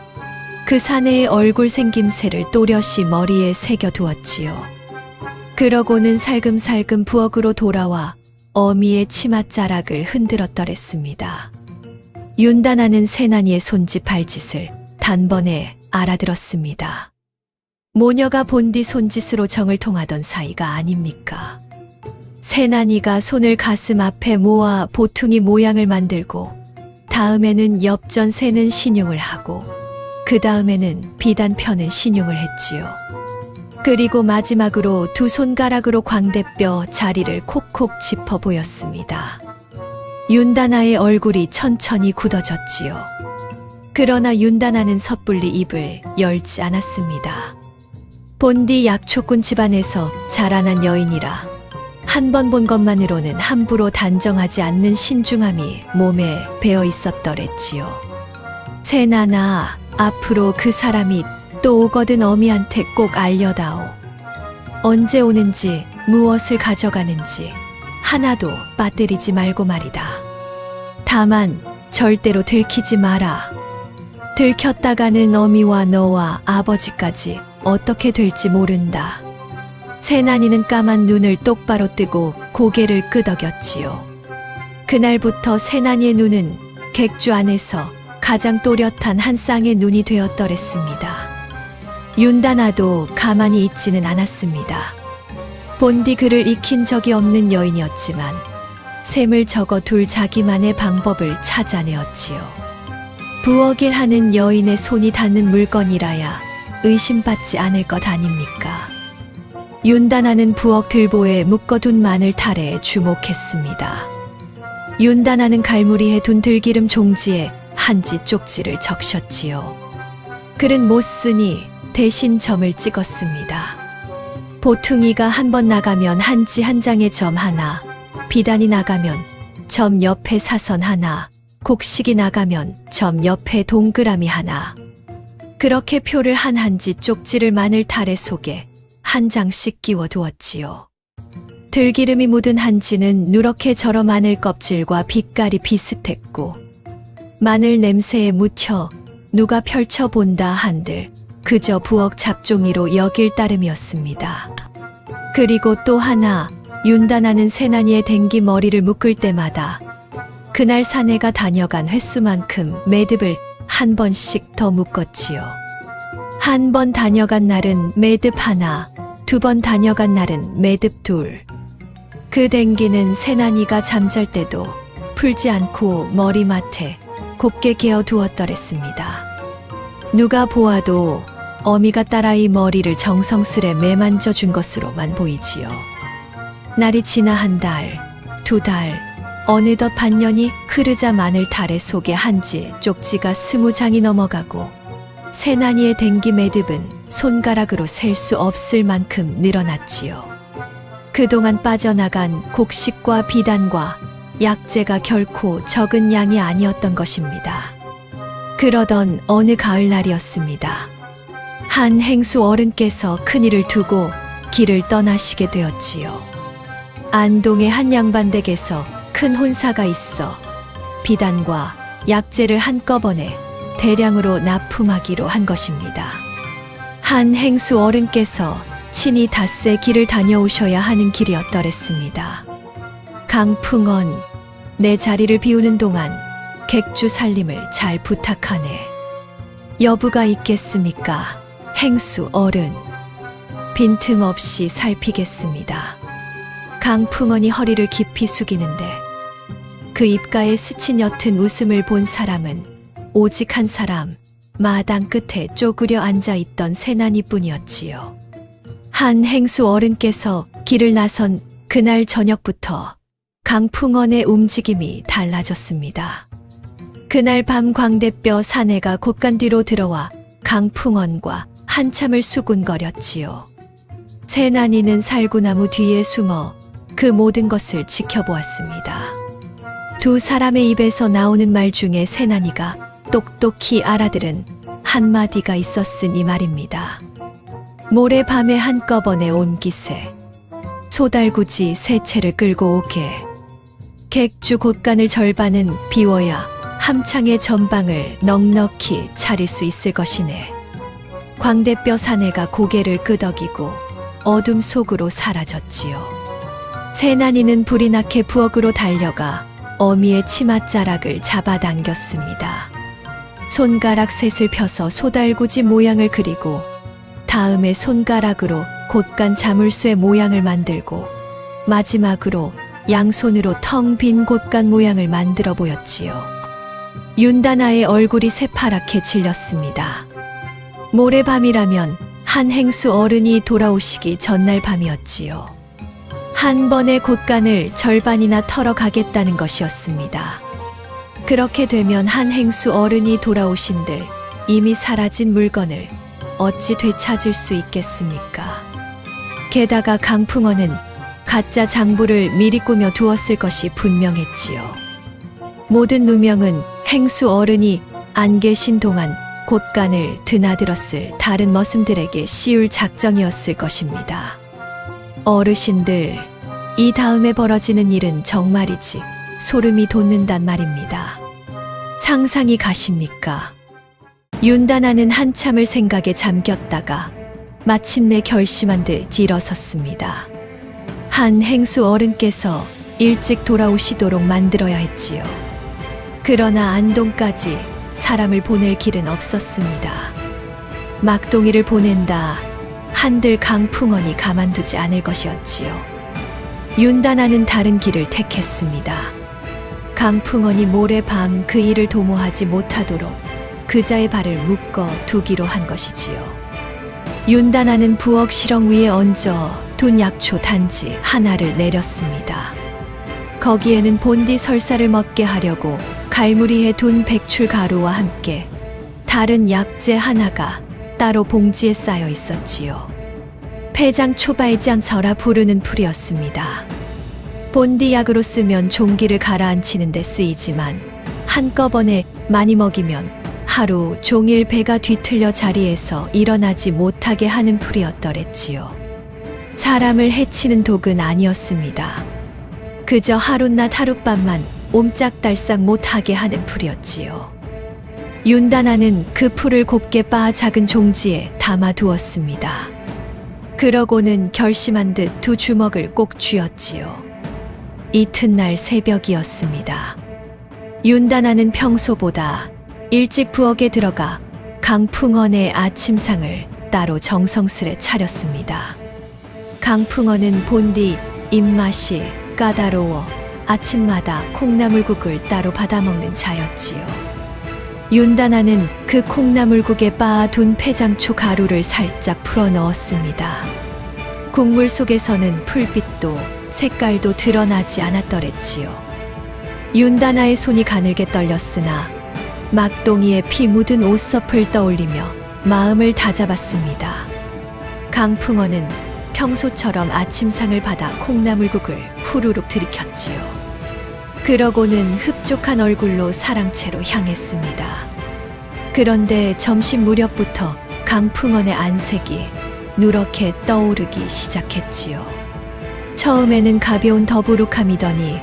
Speaker 1: 그 사내의 얼굴 생김새를 또렷이 머리에 새겨두었지요. 그러고는 살금살금 부엌으로 돌아와 어미의 치맛자락을 흔들었더랬습니다. 윤다나는 새나니의 손짓 발짓을 단번에 알아들었습니다. 모녀가 본디 손짓으로 정을 통하던 사이가 아닙니까? 새나니가 손을 가슴 앞에 모아 보퉁이 모양을 만들고 다음에는 엽전 세는 신용을 하고 그 다음에는 비단 펴는 신용을 했지요. 그리고 마지막으로 두 손가락으로 광대뼈 자리를 콕콕 짚어 보였습니다. 윤다나의 얼굴이 천천히 굳어졌지요. 그러나 윤다나는 섣불리 입을 열지 않았습니다. 본디 약초꾼 집안에서 자라난 여인이라 한 번 본 것만으로는 함부로 단정하지 않는 신중함이 몸에 배어 있었더랬지요. 새나나, 앞으로 그 사람이 또 오거든 어미한테 꼭 알려다오. 언제 오는지 무엇을 가져가는지 하나도 빠뜨리지 말고 말이다. 다만 절대로 들키지 마라. 들켰다가는 어미와 너와 아버지까지 어떻게 될지 모른다. 새나니는 까만 눈을 똑바로 뜨고 고개를 끄덕였지요. 그날부터 세난이의 눈은 객주 안에서 가장 또렷한 한 쌍의 눈이 되었더랬습니다. 윤다나도 가만히 있지는 않았습니다. 본디 그를 익힌 적이 없는 여인이었지만 셈을 적어둘 자기만의 방법을 찾아내었지요. 부엌일 하는 여인의 손이 닿는 물건이라야 의심받지 않을 것 아닙니까? 윤다나는 부엌 들보에 묶어둔 마늘 타래에 주목했습니다. 윤다나는 갈무리에 둔 들기름 종지에 한지 쪽지를 적셨지요. 글은 못 쓰니 대신 점을 찍었습니다. 보퉁이가 한 번 나가면 한지 한 장에 점 하나, 비단이 나가면 점 옆에 사선 하나, 곡식이 나가면 점 옆에 동그라미 하나. 그렇게 표를 한 한지 쪽지를 마늘 타래 속에 한 장씩 끼워 두었지요. 들기름이 묻은 한지는 누렇게 절어 마늘 껍질과 빛깔이 비슷했고 마늘 냄새에 묻혀 누가 펼쳐본다 한들 그저 부엌 잡종이로 여길 따름이었습니다. 그리고 또 하나, 윤다나는 세난이의 댕기 머리를 묶을 때마다 그날 사내가 다녀간 횟수만큼 매듭을 한 번씩 더 묶었지요. 한 번 다녀간 날은 매듭 하나, 두 번 다녀간 날은 매듭 둘. 그 댕기는 세난이가 잠잘 때도 풀지 않고 머리맡에 곱게 개어 두었더랬습니다. 누가 보아도 어미가 딸아이 머리를 정성스레 매만져 준 것으로만 보이지요. 날이 지나 한 달, 두 달, 어느덧 반년이 흐르자 마늘 타래 속에 한지 쪽지가 20장이 넘어가고 세난이의 댕기 매듭은 손가락으로 셀 수 없을 만큼 늘어났지요. 그동안 빠져나간 곡식과 비단과 약재가 결코 적은 양이 아니었던 것입니다. 그러던 어느 가을날이었습니다. 한 행수 어른께서 큰일을 두고 길을 떠나시게 되었지요. 안동의 한 양반댁에서 큰 혼사가 있어 비단과 약재를 한꺼번에 대량으로 납품하기로 한 것입니다. 한 행수 어른께서 친히 닷새 길을 다녀오셔야 하는 길이었더랬습니다. 강풍언, 내 자리를 비우는 동안 객주 살림을 잘 부탁하네. 여부가 있겠습니까? 행수 어른. 빈틈없이 살피겠습니다. 강풍언이 허리를 깊이 숙이는데 그 입가에 스친 옅은 웃음을 본 사람은 오직 한 사람, 마당 끝에 쪼그려 앉아있던 세난이뿐이었지요. 한 행수 어른께서 길을 나선 그날 저녁부터 강풍언의 움직임이 달라졌습니다. 그날 밤 광대뼈 사내가 곳간 뒤로 들어와 강풍언과 한참을 수군거렸지요. 세난이는 살구나무 뒤에 숨어 그 모든 것을 지켜보았습니다. 두 사람의 입에서 나오는 말 중에 세난이가 똑똑히 알아들은 한마디가 있었으니 말입니다. 모레밤에 한꺼번에 온 기세, 소달구지 세 채를 끌고 오게. 객주 곳간을 절반은 비워야 함창의 전방을 넉넉히 차릴 수 있을 것이네. 광대뼈 사내가 고개를 끄덕이고 어둠 속으로 사라졌지요. 세난이는 불이 나게 부엌으로 달려가 어미의 치맛자락을 잡아당겼습니다. 손가락 셋을 펴서 소달구지 모양을 그리고 다음에 손가락으로 곳간 자물쇠 모양을 만들고 마지막으로 양손으로 텅 빈 곳간 모양을 만들어 보였지요. 윤다나의 얼굴이 새파랗게 질렸습니다. 모레밤이라면 한 행수 어른이 돌아오시기 전날 밤이었지요. 한 번에 곳간을 절반이나 털어 가겠다는 것이었습니다. 그렇게 되면 한 행수 어른이 돌아오신들 이미 사라진 물건을 어찌 되찾을 수 있겠습니까? 게다가 강풍언은 가짜 장부를 미리 꾸며 두었을 것이 분명했지요. 모든 누명은 행수 어른이 안 계신 동안 곳간을 드나들었을 다른 머슴들에게 씌울 작정이었을 것입니다. 어르신들, 이 다음에 벌어지는 일은 정말이지 소름이 돋는단 말입니다. 상상이 가십니까? 윤다나는 한참을 생각에 잠겼다가 마침내 결심한 듯 일어섰습니다. 한 행수 어른께서 일찍 돌아오시도록 만들어야 했지요. 그러나 안동까지 사람을 보낼 길은 없었습니다. 막동이를 보낸다 한들 강풍원이 가만두지 않을 것이었지요. 윤단아는 다른 길을 택했습니다. 강풍원이 모레밤 그 일을 도모하지 못하도록 그자의 발을 묶어 두기로 한 것이지요. 윤단아는 부엌 실ong 위에 얹어 둔 약초 단지 하나를 내렸습니다. 거기에는 본디 설사를 먹게 하려고 갈무리해 둔 백출 가루와 함께 다른 약재 하나가 따로 봉지에 쌓여 있었지요. 폐장 초발장처라 부르는 풀이었습니다. 본디 약으로 쓰면 종기를 가라앉히는 데 쓰이지만 한꺼번에 많이 먹이면 하루 종일 배가 뒤틀려 자리에서 일어나지 못하게 하는 풀이었더랬지요. 사람을 해치는 독은 아니었습니다. 그저 하룻낮 하룻밤만 옴짝달싹 못하게 하는 풀이었지요. 윤단아는 그 풀을 곱게 빻아 작은 종지에 담아 두었습니다. 그러고는 결심한 듯 두 주먹을 꼭 쥐었지요. 이튿날 새벽이었습니다. 윤단아는 평소보다 일찍 부엌에 들어가 강풍원의 아침상을 따로 정성스레 차렸습니다. 강풍원은 본디 입맛이 까다로워 아침마다 콩나물국을 따로 받아먹는 자였지요. 윤단아는 그 콩나물국에 빻아둔 폐장초 가루를 살짝 풀어 넣었습니다. 국물 속에서는 풀빛도 색깔도 드러나지 않았더랬지요. 윤단아의 손이 가늘게 떨렸으나 막동이의 피 묻은 옷서풀 떠올리며 마음을 다잡았습니다. 강풍원은 평소처럼 아침상을 받아 콩나물국을 후루룩 들이켰지요. 그러고는 흡족한 얼굴로 사랑채로 향했습니다. 그런데 점심 무렵부터 강풍원의 안색이 누렇게 떠오르기 시작했지요. 처음에는 가벼운 더부룩함이더니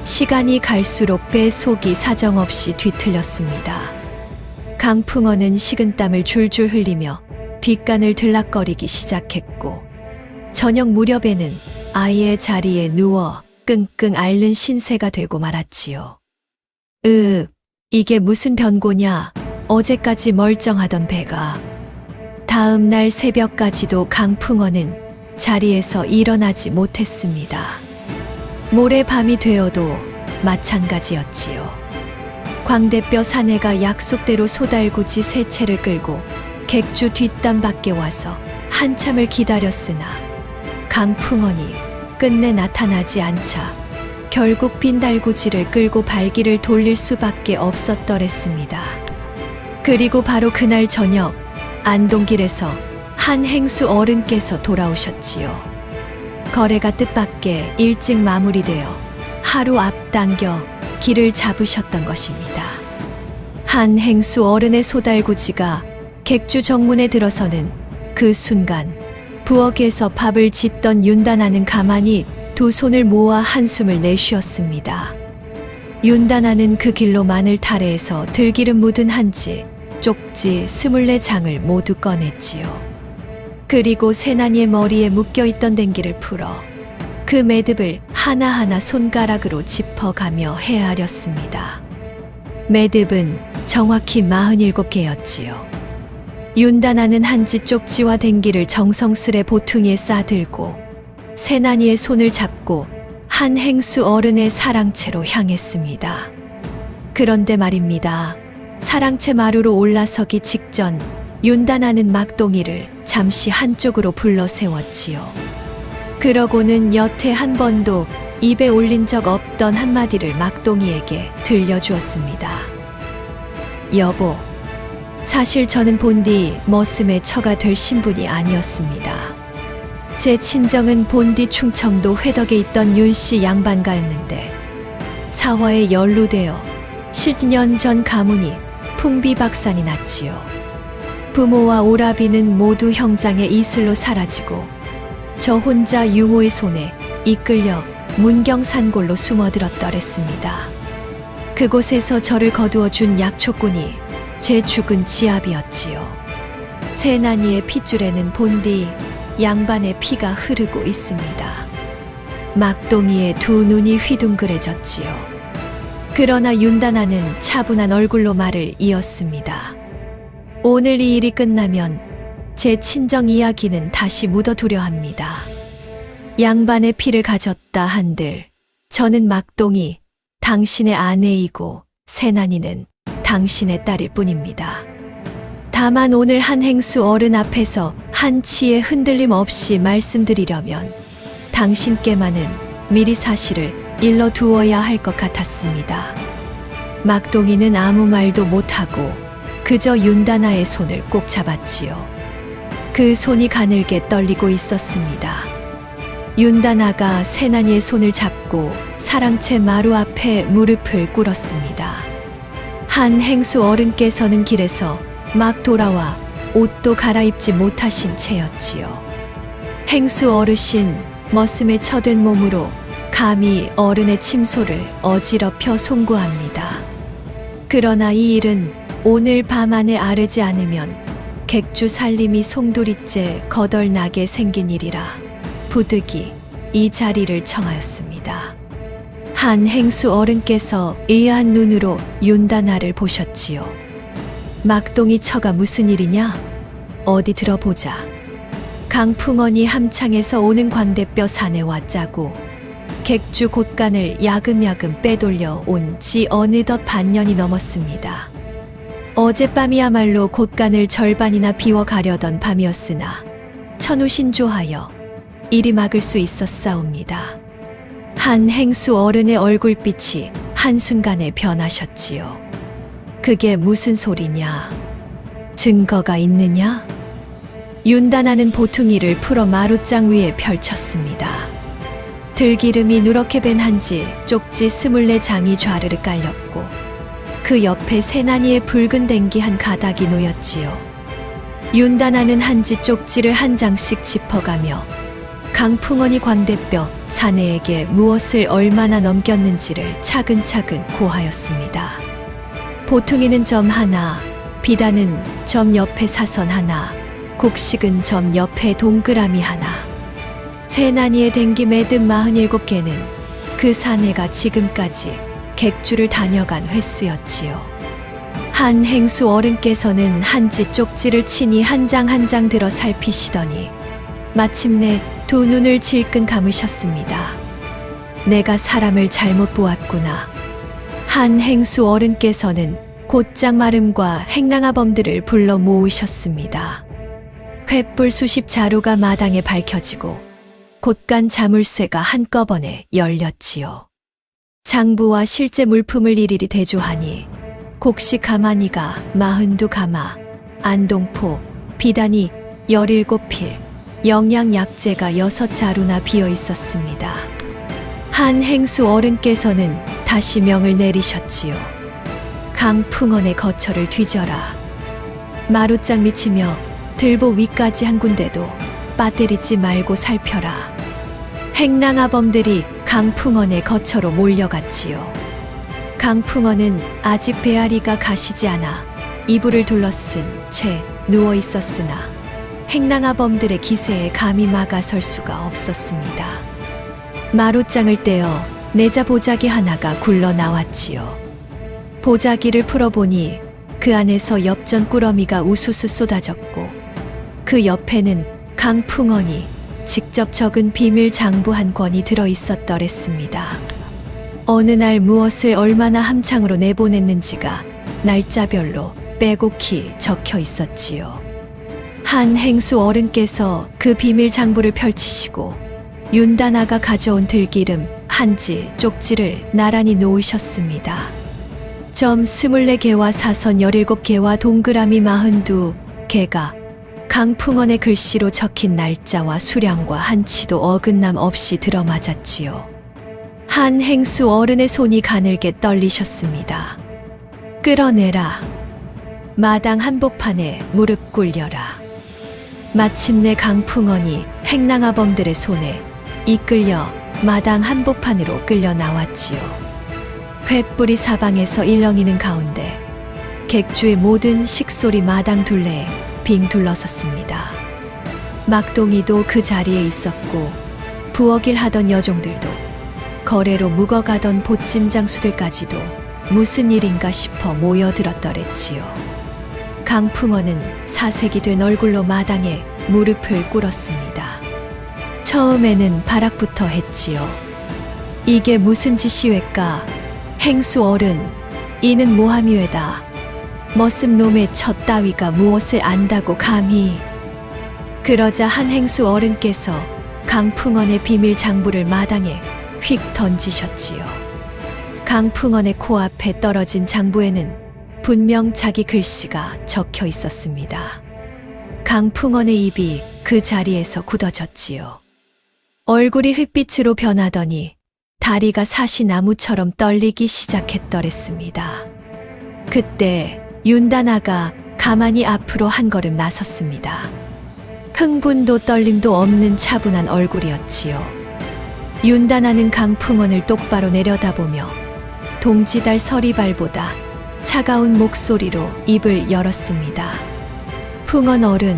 Speaker 1: 시간이 갈수록 배 속이 사정없이 뒤틀렸습니다. 강풍원은 식은땀을 줄줄 흘리며 뒷간을 들락거리기 시작했고 저녁 무렵에는 아이의 자리에 누워 끙끙 앓는 신세가 되고 말았지요. 이게 무슨 변고냐. 어제까지 멀쩡하던 배가. 다음 날 새벽까지도 강풍원은 자리에서 일어나지 못했습니다. 모레밤이 되어도 마찬가지였지요. 광대뼈 사내가 약속대로 소달구지 세 채를 끌고 객주 뒷담 밖에 와서 한참을 기다렸으나 강풍원이 끝내 나타나지 않자 결국 빈 달구지를 끌고 발길을 돌릴 수밖에 없었더랬습니다. 그리고 바로 그날 저녁 안동길에서 한 행수 어른께서 돌아오셨지요. 거래가 뜻밖의 일찍 마무리되어 하루 앞당겨 길을 잡으셨던 것입니다. 한 행수 어른의 소달구지가 객주 정문에 들어서는 그 순간 부엌에서 밥을 짓던 윤단아는 가만히 두 손을 모아 한숨을 내쉬었습니다. 윤단아는 그 길로 마늘 타래에서 들기름 묻은 한지, 쪽지 24장을 모두 꺼냈지요. 그리고 세난이의 머리에 묶여있던 댕기를 풀어 그 매듭을 하나하나 손가락으로 짚어가며 헤아렸습니다. 매듭은 정확히 47개였지요. 윤단아는 한지 쪽지와 댕기를 정성스레 보퉁이에 싸들고 세난이의 손을 잡고 한 행수 어른의 사랑채로 향했습니다. 그런데 말입니다. 사랑채 마루로 올라서기 직전 윤단아는 막동이를 잠시 한쪽으로 불러 세웠지요. 그러고는 여태 한 번도 입에 올린 적 없던 한마디를 막동이에게 들려주었습니다. 여보, 사실 저는 본디 머슴의 처가 될 신분이 아니었습니다. 제 친정은 본디 충청도 회덕에 있던 윤씨 양반가였는데 사화에 연루되어 10년 전 가문이 풍비박산이 났지요. 부모와 오라비는 모두 형장의 이슬로 사라지고 저 혼자 유모의 손에 이끌려 문경산골로 숨어들었더랬습니다. 그곳에서 저를 거두어 준 약초꾼이 제 죽은 지압이었지요. 세난이의 핏줄에는 본디 양반의 피가 흐르고 있습니다. 막동이의 두 눈이 휘둥그레졌지요. 그러나 윤다나는 차분한 얼굴로 말을 이었습니다. 오늘 이 일이 끝나면 제 친정 이야기는 다시 묻어두려 합니다. 양반의 피를 가졌다 한들 저는 막동이 당신의 아내이고 세난이는 당신의 딸일 뿐입니다. 다만 오늘 한행수 어른 앞에서 한치의 흔들림 없이 말씀드리려면 당신께만은 미리 사실을 일러두어야 할 것 같았습니다. 막동이는 아무 말도 못하고 그저 윤다나의 손을 꼭 잡았지요. 그 손이 가늘게 떨리고 있었습니다. 윤다나가 세난이의 손을 잡고 사랑채 마루 앞에 무릎을 꿇었습니다. 한행수 어른께서는 길에서 막 돌아와 옷도 갈아입지 못하신 채였지요. 행수 어르신 머슴에 처든 몸으로 감히 어른의 침소를 어지럽혀 송구합니다. 그러나 이 일은 오늘 밤 안에 아르지 않으면 객주 살림이 송두리째 거덜나게 생긴 일이라 부득이 이 자리를 청하였습니다. 한행수 어른께서 의아한 눈으로 윤다나를 보셨지요. 막동이 처가 무슨 일이냐? 어디 들어보자. 강풍원이 함창에서 오는 관대뼈 산에 왔자고 객주 곳간을 야금야금 빼돌려 온 지 어느덧 반년이 넘었습니다. 어젯밤이야말로 곳간을 절반이나 비워가려던 밤이었으나 천우신조하여 이리 막을 수 있었사옵니다. 한행수 어른의 얼굴빛이 한순간에 변하셨지요. 그게 무슨 소리냐? 증거가 있느냐? 윤다나는 보퉁이를 풀어 마룻장 위에 펼쳤습니다. 들기름이 누렇게 밴 한지 쪽지 24장이 좌르르 깔렸고 그 옆에 세난이의 붉은 댕기 한 가닥이 놓였지요. 윤다나는 한지 쪽지를 한 장씩 짚어가며 강풍원이 관대뼈 사내에게 무엇을 얼마나 넘겼는지를 차근차근 고하였습니다. 보퉁이는 점 하나, 비단은 점 옆에 사선 하나, 곡식은 점 옆에 동그라미 하나. 세난이의 댕기 매듭 47개는 그 사내가 지금까지 객주를 다녀간 횟수였지요. 한행수 어른께서는 한지 쪽지를 친히 한 장 한 장 들어 살피시더니 마침내 두 눈을 질끈 감으셨습니다. 내가 사람을 잘못 보았구나. 한행수 어른께서는 곧장 마름과 행랑아범들을 불러 모으셨습니다. 횃불 수십 자루가 마당에 밝혀지고 곳간 자물쇠가 한꺼번에 열렸지요. 장부와 실제 물품을 일일이 대조하니 곡식 가마니가 42가마, 안동포, 비단이 17필, 영양약재가 6자루나 비어 있었습니다. 한행수 어른께서는 다시 명을 내리셨지요. 강풍원의 거처를 뒤져라. 마룻장 밑이며 들보 위까지 한 군데도 빠뜨리지 말고 살펴라. 행랑아범들이 강풍원의 거처로 몰려갔지요. 강풍원은 아직 배앓이가 가시지 않아 이불을 둘러쓴 채 누워 있었으나 행랑아범들의 기세에 감히 막아설 수가 없었습니다. 마룻장을 떼어 내자 보자기 하나가 굴러 나왔지요. 보자기를 풀어보니 그 안에서 엽전 꾸러미가 우수수 쏟아졌고 그 옆에는 강풍원이 직접 적은 비밀 장부 한 권이 들어있었더랬습니다. 어느 날 무엇을 얼마나 함창으로 내보냈는지가 날짜별로 빼곡히 적혀 있었지요. 한행수 어른께서 그 비밀 장부를 펼치시고 윤다나가 가져온 들기름, 한지, 쪽지를 나란히 놓으셨습니다. 점 24개와 사선 17개와 동그라미 42개가 강풍원의 글씨로 적힌 날짜와 수량과 한치도 어긋남 없이 들어맞았지요. 한행수 어른의 손이 가늘게 떨리셨습니다. 끌어내라. 마당 한복판에 무릎 꿇려라. 마침내 강풍원이 행랑아범들의 손에 이끌려 마당 한복판으로 끌려 나왔지요. 횃불이 사방에서 일렁이는 가운데 객주의 모든 식솔이 마당 둘레에 빙 둘러섰습니다. 막동이도 그 자리에 있었고 부엌일 하던 여종들도 거래로 묵어가던 보찜 장수들까지도 무슨 일인가 싶어 모여들었더랬지요. 강풍원은 사색이 된 얼굴로 마당에 무릎을 꿇었습니다. 처음에는 발악부터 했지요. 이게 무슨 짓이외까? 행수 어른, 이는 모함이외다. 머슴 놈의 첫 따위가 무엇을 안다고 감히. 그러자 한 행수 어른께서 강풍원의 비밀 장부를 마당에 휙 던지셨지요. 강풍원의 코앞에 떨어진 장부에는 분명 자기 글씨가 적혀 있었습니다. 강풍원의 입이 그 자리에서 굳어졌지요. 얼굴이 흙빛으로 변하더니 다리가 사시나무처럼 떨리기 시작했더랬습니다. 그때 윤다나가 가만히 앞으로 한 걸음 나섰습니다. 흥분도 떨림도 없는 차분한 얼굴이었지요. 윤다나는 강풍원을 똑바로 내려다보며 동지달 서리발보다 차가운 목소리로 입을 열었습니다. 풍원 어른,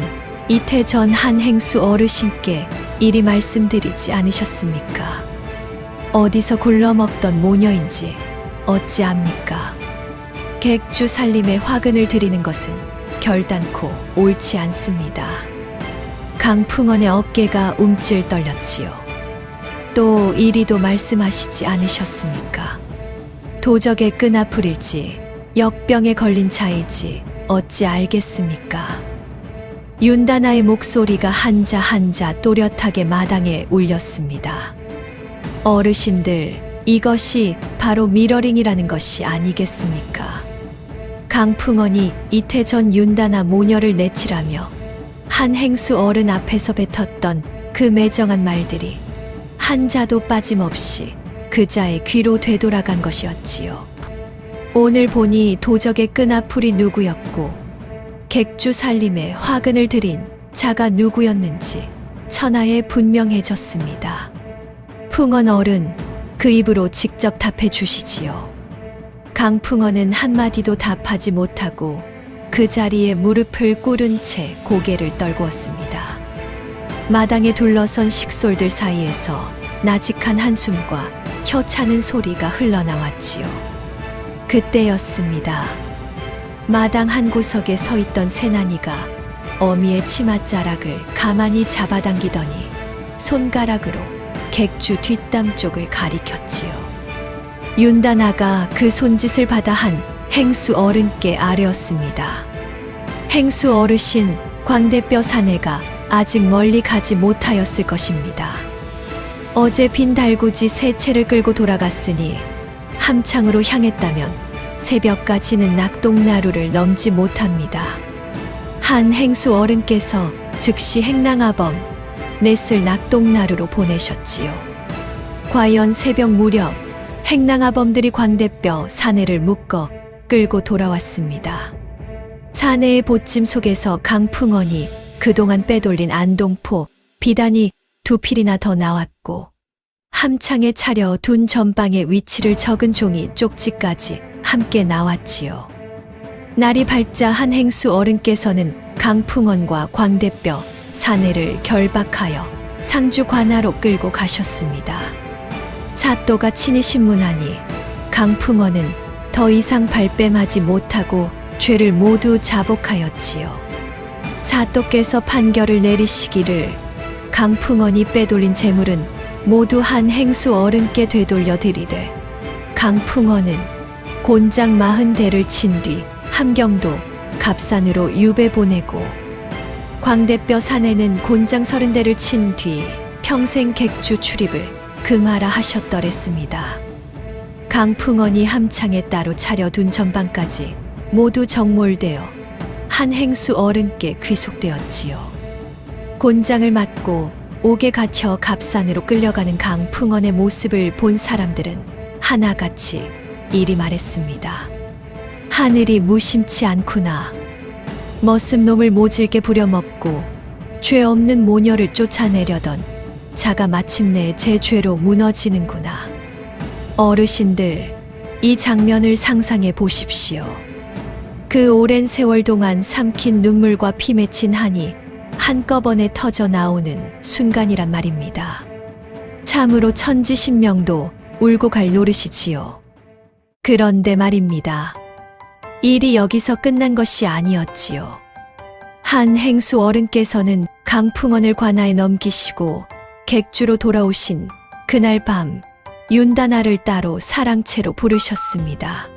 Speaker 1: 이태 전 한 행수 어르신께 이리 말씀드리지 않으셨습니까? 어디서 굴러먹던 모녀인지 어찌 압니까? 객주 살림에 화근을 드리는 것은 결단코 옳지 않습니다. 강풍원의 어깨가 움찔 떨렸지요. 또 이리도 말씀하시지 않으셨습니까? 도적의 끈아풀일지 역병에 걸린 차일지 어찌 알겠습니까? 윤다나의 목소리가 한자 한자 또렷하게 마당에 울렸습니다. 어르신들, 이것이 바로 미러링이라는 것이 아니겠습니까? 강풍원이 이태 전 윤다나 모녀를 내치라며 한 행수 어른 앞에서 뱉었던 그 매정한 말들이 한자도 빠짐없이 그자의 귀로 되돌아간 것이었지요. 오늘 보니 도적의 끈아풀이 누구였고 객주 살림에 화근을 들인 자가 누구였는지 천하에 분명해졌습니다. 풍원 어른, 그 입으로 직접 답해 주시지요. 강풍원은 한마디도 답하지 못하고 그 자리에 무릎을 꿇은 채 고개를 떨구었습니다. 마당에 둘러선 식솔들 사이에서 나직한 한숨과 혀 차는 소리가 흘러나왔지요. 그때였습니다. 마당 한 구석에 서 있던 새나니가 어미의 치맛자락을 가만히 잡아당기더니 손가락으로 객주 뒷담 쪽을 가리켰지요. 윤다나가 그 손짓을 받아 한 행수 어른께 아뢰었습니다. 행수 어르신, 광대뼈 사내가 아직 멀리 가지 못하였을 것입니다. 어제 빈 달구지 세 채를 끌고 돌아갔으니 함창으로 향했다면 새벽까지는 낙동나루를 넘지 못합니다. 한 행수 어른께서 즉시 행랑아범 넷을 낙동나루로 보내셨지요. 과연 새벽 무렵 행랑아범들이 광대뼈 사내를 묶어 끌고 돌아왔습니다. 사내의 보찜 속에서 강풍원이 그동안 빼돌린 안동포 비단이 2필이나 더 나왔고 함창에 차려 둔 전방의 위치를 적은 종이 쪽지까지 함께 나왔지요. 날이 밝자 한 행수 어른께서는 강풍원과 광대뼈 사내를 결박하여 상주 관하로 끌고 가셨습니다. 사또가 친히 신문하니 강풍원은 더 이상 발뺌하지 못하고 죄를 모두 자복하였지요. 사또께서 판결을 내리시기를 강풍원이 빼돌린 재물은 모두 한 행수 어른께 되돌려 드리되 강풍원은 곤장 40대를 친 뒤 함경도 갑산으로 유배 보내고 광대뼈 사내는 곤장 30대를 친 뒤 평생 객주 출입을 금하라 하셨더랬습니다. 강풍원이 함창에 따로 차려둔 전방까지 모두 정몰되어 한 행수 어른께 귀속되었지요. 곤장을 맞고 옥에 갇혀 갑산으로 끌려가는 강풍원의 모습을 본 사람들은 하나같이 이리 말했습니다. 하늘이 무심치 않구나. 머슴 놈을 모질게 부려먹고 죄 없는 모녀를 쫓아내려던 자가 마침내 제 죄로 무너지는구나. 어르신들, 이 장면을 상상해 보십시오. 그 오랜 세월 동안 삼킨 눈물과 피 맺힌 한이 한꺼번에 터져 나오는 순간이란 말입니다. 참으로 천지신명도 울고 갈 노릇이지요. 그런데 말입니다. 일이 여기서 끝난 것이 아니었지요. 한 행수 어른께서는 강풍원을 관아에 넘기시고 객주로 돌아오신 그날 밤 윤다나를 따로 사랑채로 부르셨습니다.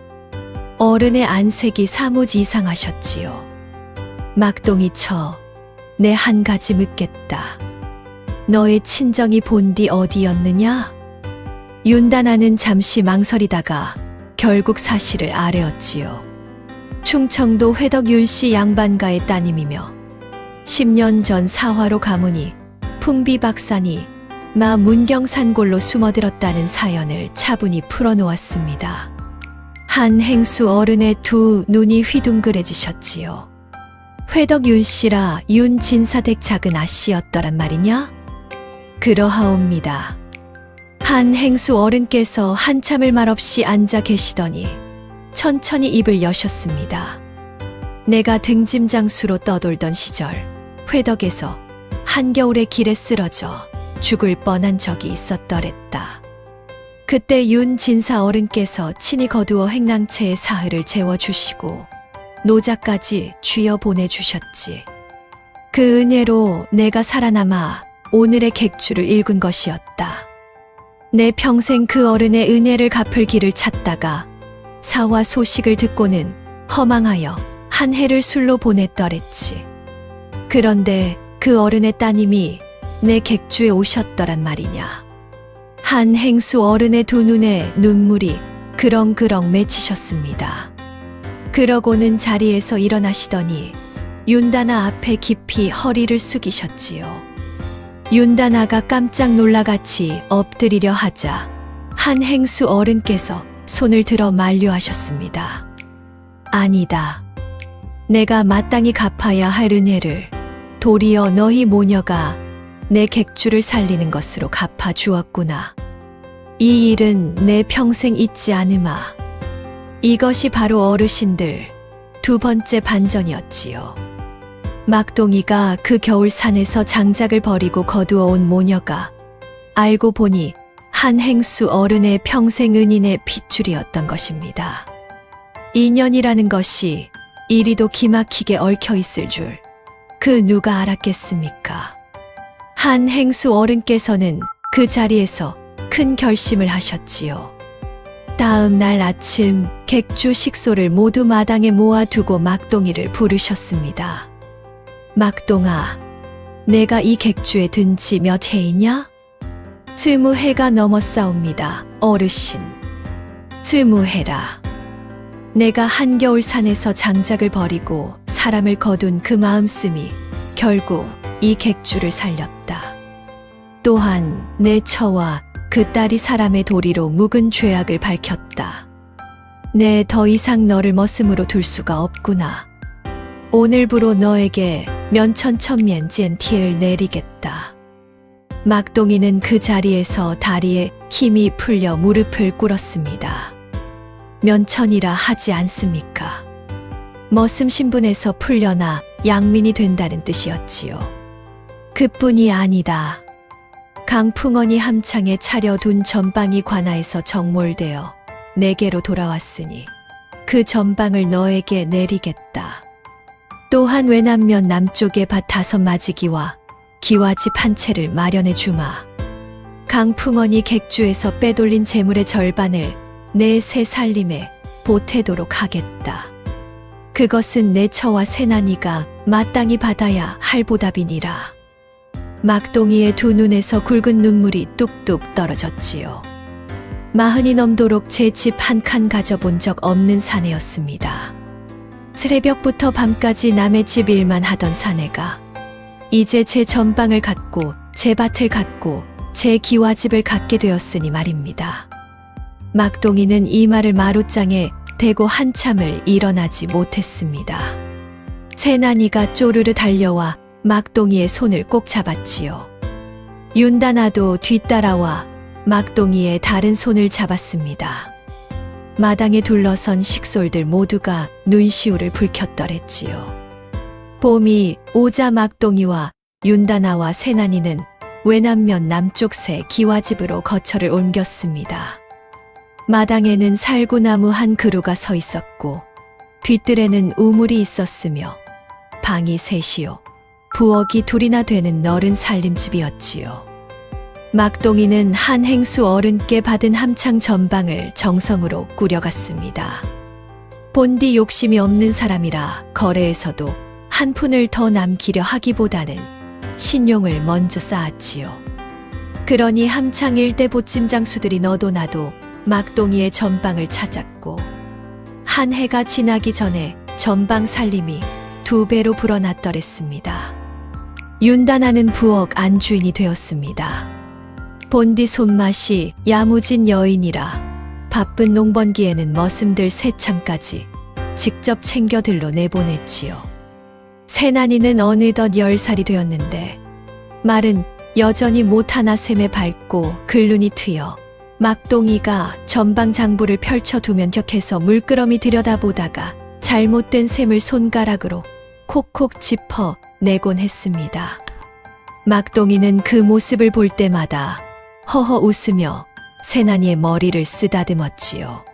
Speaker 1: 어른의 안색이 사무지 이상하셨지요. 막동이 내 한 가지 묻겠다. 너의 친정이 본디 어디였느냐? 윤다나는 잠시 망설이다가 결국 사실을 아뢰었지요. 충청도 회덕 윤씨 양반가의 따님이며 10년 전 사화로 가문이 풍비박산이 마 문경산골로 숨어들었다는 사연을 차분히 풀어놓았습니다. 한 행수 어른의 두 눈이 휘둥그레지셨지요. 회덕 윤씨라 윤진사댁 작은 아씨였더란 말이냐? 그러하옵니다. 한 행수 어른께서 한참을 말없이 앉아 계시더니 천천히 입을 여셨습니다. 내가 등짐장수로 떠돌던 시절 회덕에서 한겨울에 길에 쓰러져 죽을 뻔한 적이 있었더랬다. 그때 윤진사 어른께서 친히 거두어 행랑채의 사흘을 재워주시고 노자까지 쥐어 보내주셨지. 그 은혜로 내가 살아남아 오늘의 객주를 읽은 것이었다. 내 평생 그 어른의 은혜를 갚을 길을 찾다가 사화 소식을 듣고는 허망하여 한 해를 술로 보냈더랬지. 그런데 그 어른의 따님이 내 객주에 오셨더란 말이냐. 한 행수 어른의 두 눈에 눈물이 그렁그렁 맺히셨습니다. 그러고는 자리에서 일어나시더니 윤다나 앞에 깊이 허리를 숙이셨지요. 윤다나가 깜짝 놀라같이 엎드리려 하자 한 행수 어른께서 손을 들어 만류하셨습니다. 아니다. 내가 마땅히 갚아야 할 은혜를 도리어 너희 모녀가 내 객주를 살리는 것으로 갚아주었구나. 이 일은 내 평생 잊지 않으마. 이것이 바로 어르신들 두 번째 반전이었지요. 막동이가 그 겨울 산에서 장작을 버리고 거두어 온 모녀가 알고 보니 한 행수 어른의 평생 은인의 핏줄이었던 것입니다. 인연이라는 것이 이리도 기막히게 얽혀 있을 줄 그 누가 알았겠습니까? 한 행수 어른께서는 그 자리에서 큰 결심을 하셨지요. 다음 날 아침 객주 식소를 모두 마당에 모아두고 막동이를 부르셨습니다. 막동아, 내가 이 객주에 든 지 몇 해이냐? 20해가 넘었사옵니다, 어르신. 20해라. 내가 한겨울 산에서 장작을 버리고 사람을 거둔 그 마음씀이 결국 이 객주를 살렸다. 또한 내 처와 그 딸이 사람의 도리로 묵은 죄악을 밝혔다. 내 더 이상 너를 머슴으로 둘 수가 없구나. 오늘부로 너에게 면천천면지엔티를 내리겠다. 막동이는 그 자리에서 다리에 힘이 풀려 무릎을 꿇었습니다. 면천이라 하지 않습니까? 머슴 신분에서 풀려나 양민이 된다는 뜻이었지요. 그뿐이 아니다. 강풍원이 함창에 차려둔 전방이 관아에서 정몰되어 내게로 돌아왔으니 그 전방을 너에게 내리겠다. 또한 외남면 남쪽에 밭 5마지기와 기와집 한 채를 마련해 주마. 강풍원이 객주에서 빼돌린 재물의 절반을 내 새 살림에 보태도록 하겠다. 그것은 내 처와 새나니가 마땅히 받아야 할 보답이니라. 막동이의 두 눈에서 굵은 눈물이 뚝뚝 떨어졌지요. 40이 넘도록 제 집 한 칸 가져본 적 없는 사내였습니다. 새벽부터 밤까지 남의 집 일만 하던 사내가 이제 제 전방을 갖고 제 밭을 갖고 제 기와집을 갖게 되었으니 말입니다. 막동이는 이 말을 마루장에 대고 한참을 일어나지 못했습니다. 새나니가 쪼르르 달려와 막동이의 손을 꼭 잡았지요. 윤다나도 뒤따라와 막동이의 다른 손을 잡았습니다. 마당에 둘러선 식솔들 모두가 눈시울을 붉혔더랬지요. 봄이 오자 막동이와 윤다나와 새나니는 외남면 남쪽새 기와집으로 거처를 옮겼습니다. 마당에는 살구나무 한 그루가 서 있었고 뒤뜰에는 우물이 있었으며 방이 셋이요 부엌이 둘이나 되는 넓은 살림집이었지요. 막동이는 한행수 어른께 받은 함창 전방을 정성으로 꾸려갔습니다. 본디 욕심이 없는 사람이라 거래에서도 한 푼을 더 남기려 하기보다는 신용을 먼저 쌓았지요. 그러니 함창 일대 보찜 장수들이 너도 나도 막동이의 전방을 찾았고 한 해가 지나기 전에 전방 살림이 2배로 불어났더랬습니다. 윤단하는 부엌 안주인이 되었습니다. 본디 손맛이 야무진 여인이라 바쁜 농번기에는 머슴들 새참까지 직접 챙겨들러 내보냈지요. 새난이는 어느덧 10살이 되었는데 말은 여전히 못하나 샘에 밟고 글눈이 트여 막동이가 전방 장부를 펼쳐두면 격해서 물끄러미 들여다보다가 잘못된 셈을 손가락으로 콕콕 짚어 내곤 했습니다. 막동이는 그 모습을 볼 때마다 허허 웃으며 새난이의 머리를 쓰다듬었지요.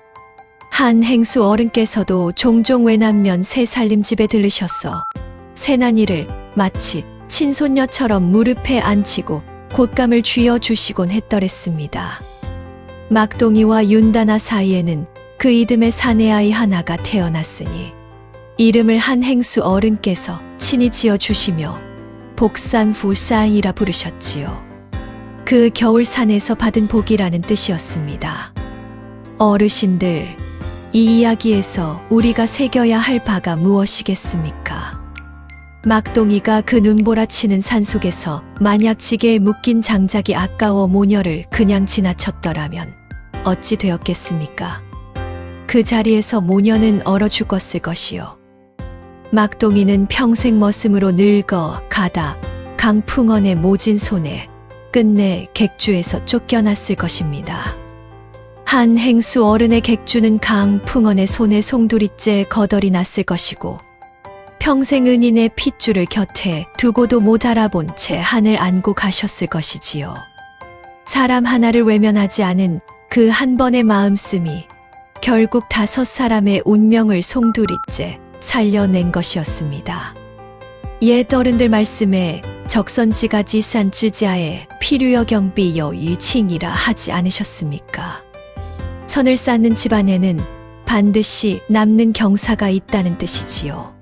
Speaker 1: 한 행수 어른께서도 종종 외남면 새 살림집에 들르셔서 새난이를 마치 친손녀처럼 무릎에 앉히고 곶감을 쥐어주시곤 했더랬습니다. 막동이와 윤다나 사이에는 그 이듬해 사내아이 하나가 태어났으니 이름을 한행수 어른께서 친히 지어주시며 복산부사이라 부르셨지요. 그 겨울 산에서 받은 복이라는 뜻이었습니다. 어르신들, 이 이야기에서 우리가 새겨야 할 바가 무엇이겠습니까? 막동이가 그 눈보라치는 산속에서 만약 지게에 묶인 장작이 아까워 모녀를 그냥 지나쳤더라면 어찌 되었겠습니까? 그 자리에서 모녀는 얼어 죽었을 것이요. 막동이는 평생 머슴으로 늙어 가다 강풍원의 모진 손에 끝내 객주에서 쫓겨났을 것입니다. 한 행수 어른의 객주는 강풍원의 손에 송두리째 거덜이 났을 것이고 평생 은인의 핏줄을 곁에 두고도 못 알아본 채 하늘 안고 가셨을 것이지요. 사람 하나를 외면하지 않은 그 한 번의 마음씀이 결국 5사람의 운명을 송두리째 살려낸 것이었습니다. 옛 어른들 말씀에 적선지가 지산쯔자에 필유여 경비여 유칭이라 하지 않으셨습니까? 선을 쌓는 집안에는 반드시 남는 경사가 있다는 뜻이지요.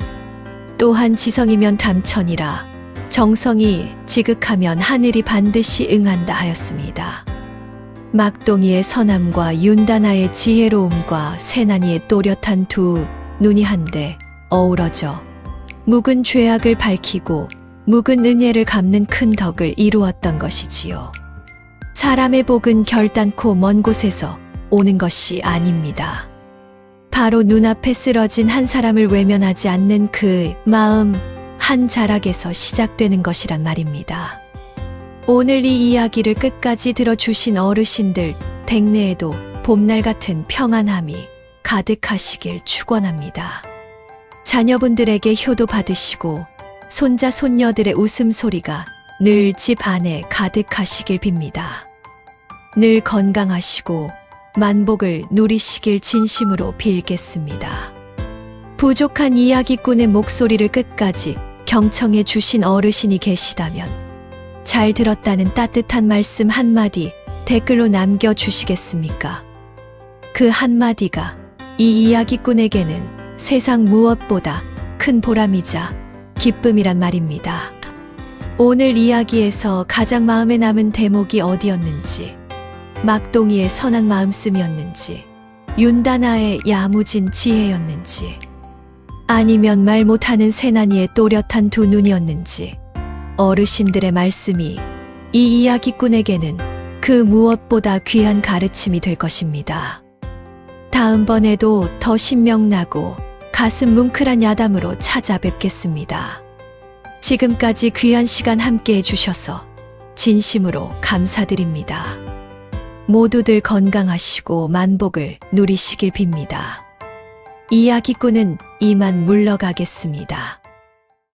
Speaker 1: 또한 지성이면 담천이라 정성이 지극하면 하늘이 반드시 응한다 하였습니다. 막동이의 선함과 윤다나의 지혜로움과 새난이의 또렷한 두 눈이 한데 어우러져 묵은 죄악을 밝히고 묵은 은혜를 갚는 큰 덕을 이루었던 것이지요. 사람의 복은 결단코 먼 곳에서 오는 것이 아닙니다. 바로 눈앞에 쓰러진 한 사람을 외면하지 않는 그 마음 한 자락에서 시작되는 것이란 말입니다. 오늘 이 이야기를 끝까지 들어주신 어르신들 댁내에도 봄날 같은 평안함이 가득하시길 축원합니다. 자녀분들에게 효도 받으시고 손자 손녀들의 웃음소리가 늘 집 안에 가득하시길 빕니다. 늘 건강하시고 만복을 누리시길 진심으로 빌겠습니다. 부족한 이야기꾼의 목소리를 끝까지 경청해 주신 어르신이 계시다면 잘 들었다는 따뜻한 말씀 한마디 댓글로 남겨주시겠습니까? 그 한마디가 이 이야기꾼에게는 세상 무엇보다 큰 보람이자 기쁨이란 말입니다. 오늘 이야기에서 가장 마음에 남은 대목이 어디였는지, 막동이의 선한 마음씀이었는지, 윤다나의 야무진 지혜였는지, 아니면 말 못하는 새난이의 또렷한 두 눈이었는지, 어르신들의 말씀이 이 이야기꾼에게는 그 무엇보다 귀한 가르침이 될 것입니다. 다음번에도 더 신명나고 가슴 뭉클한 야담으로 찾아뵙겠습니다. 지금까지 귀한 시간 함께 해주셔서 진심으로 감사드립니다. 모두들 건강하시고 만복을 누리시길 빕니다. 이야기꾼은 이만 물러가겠습니다.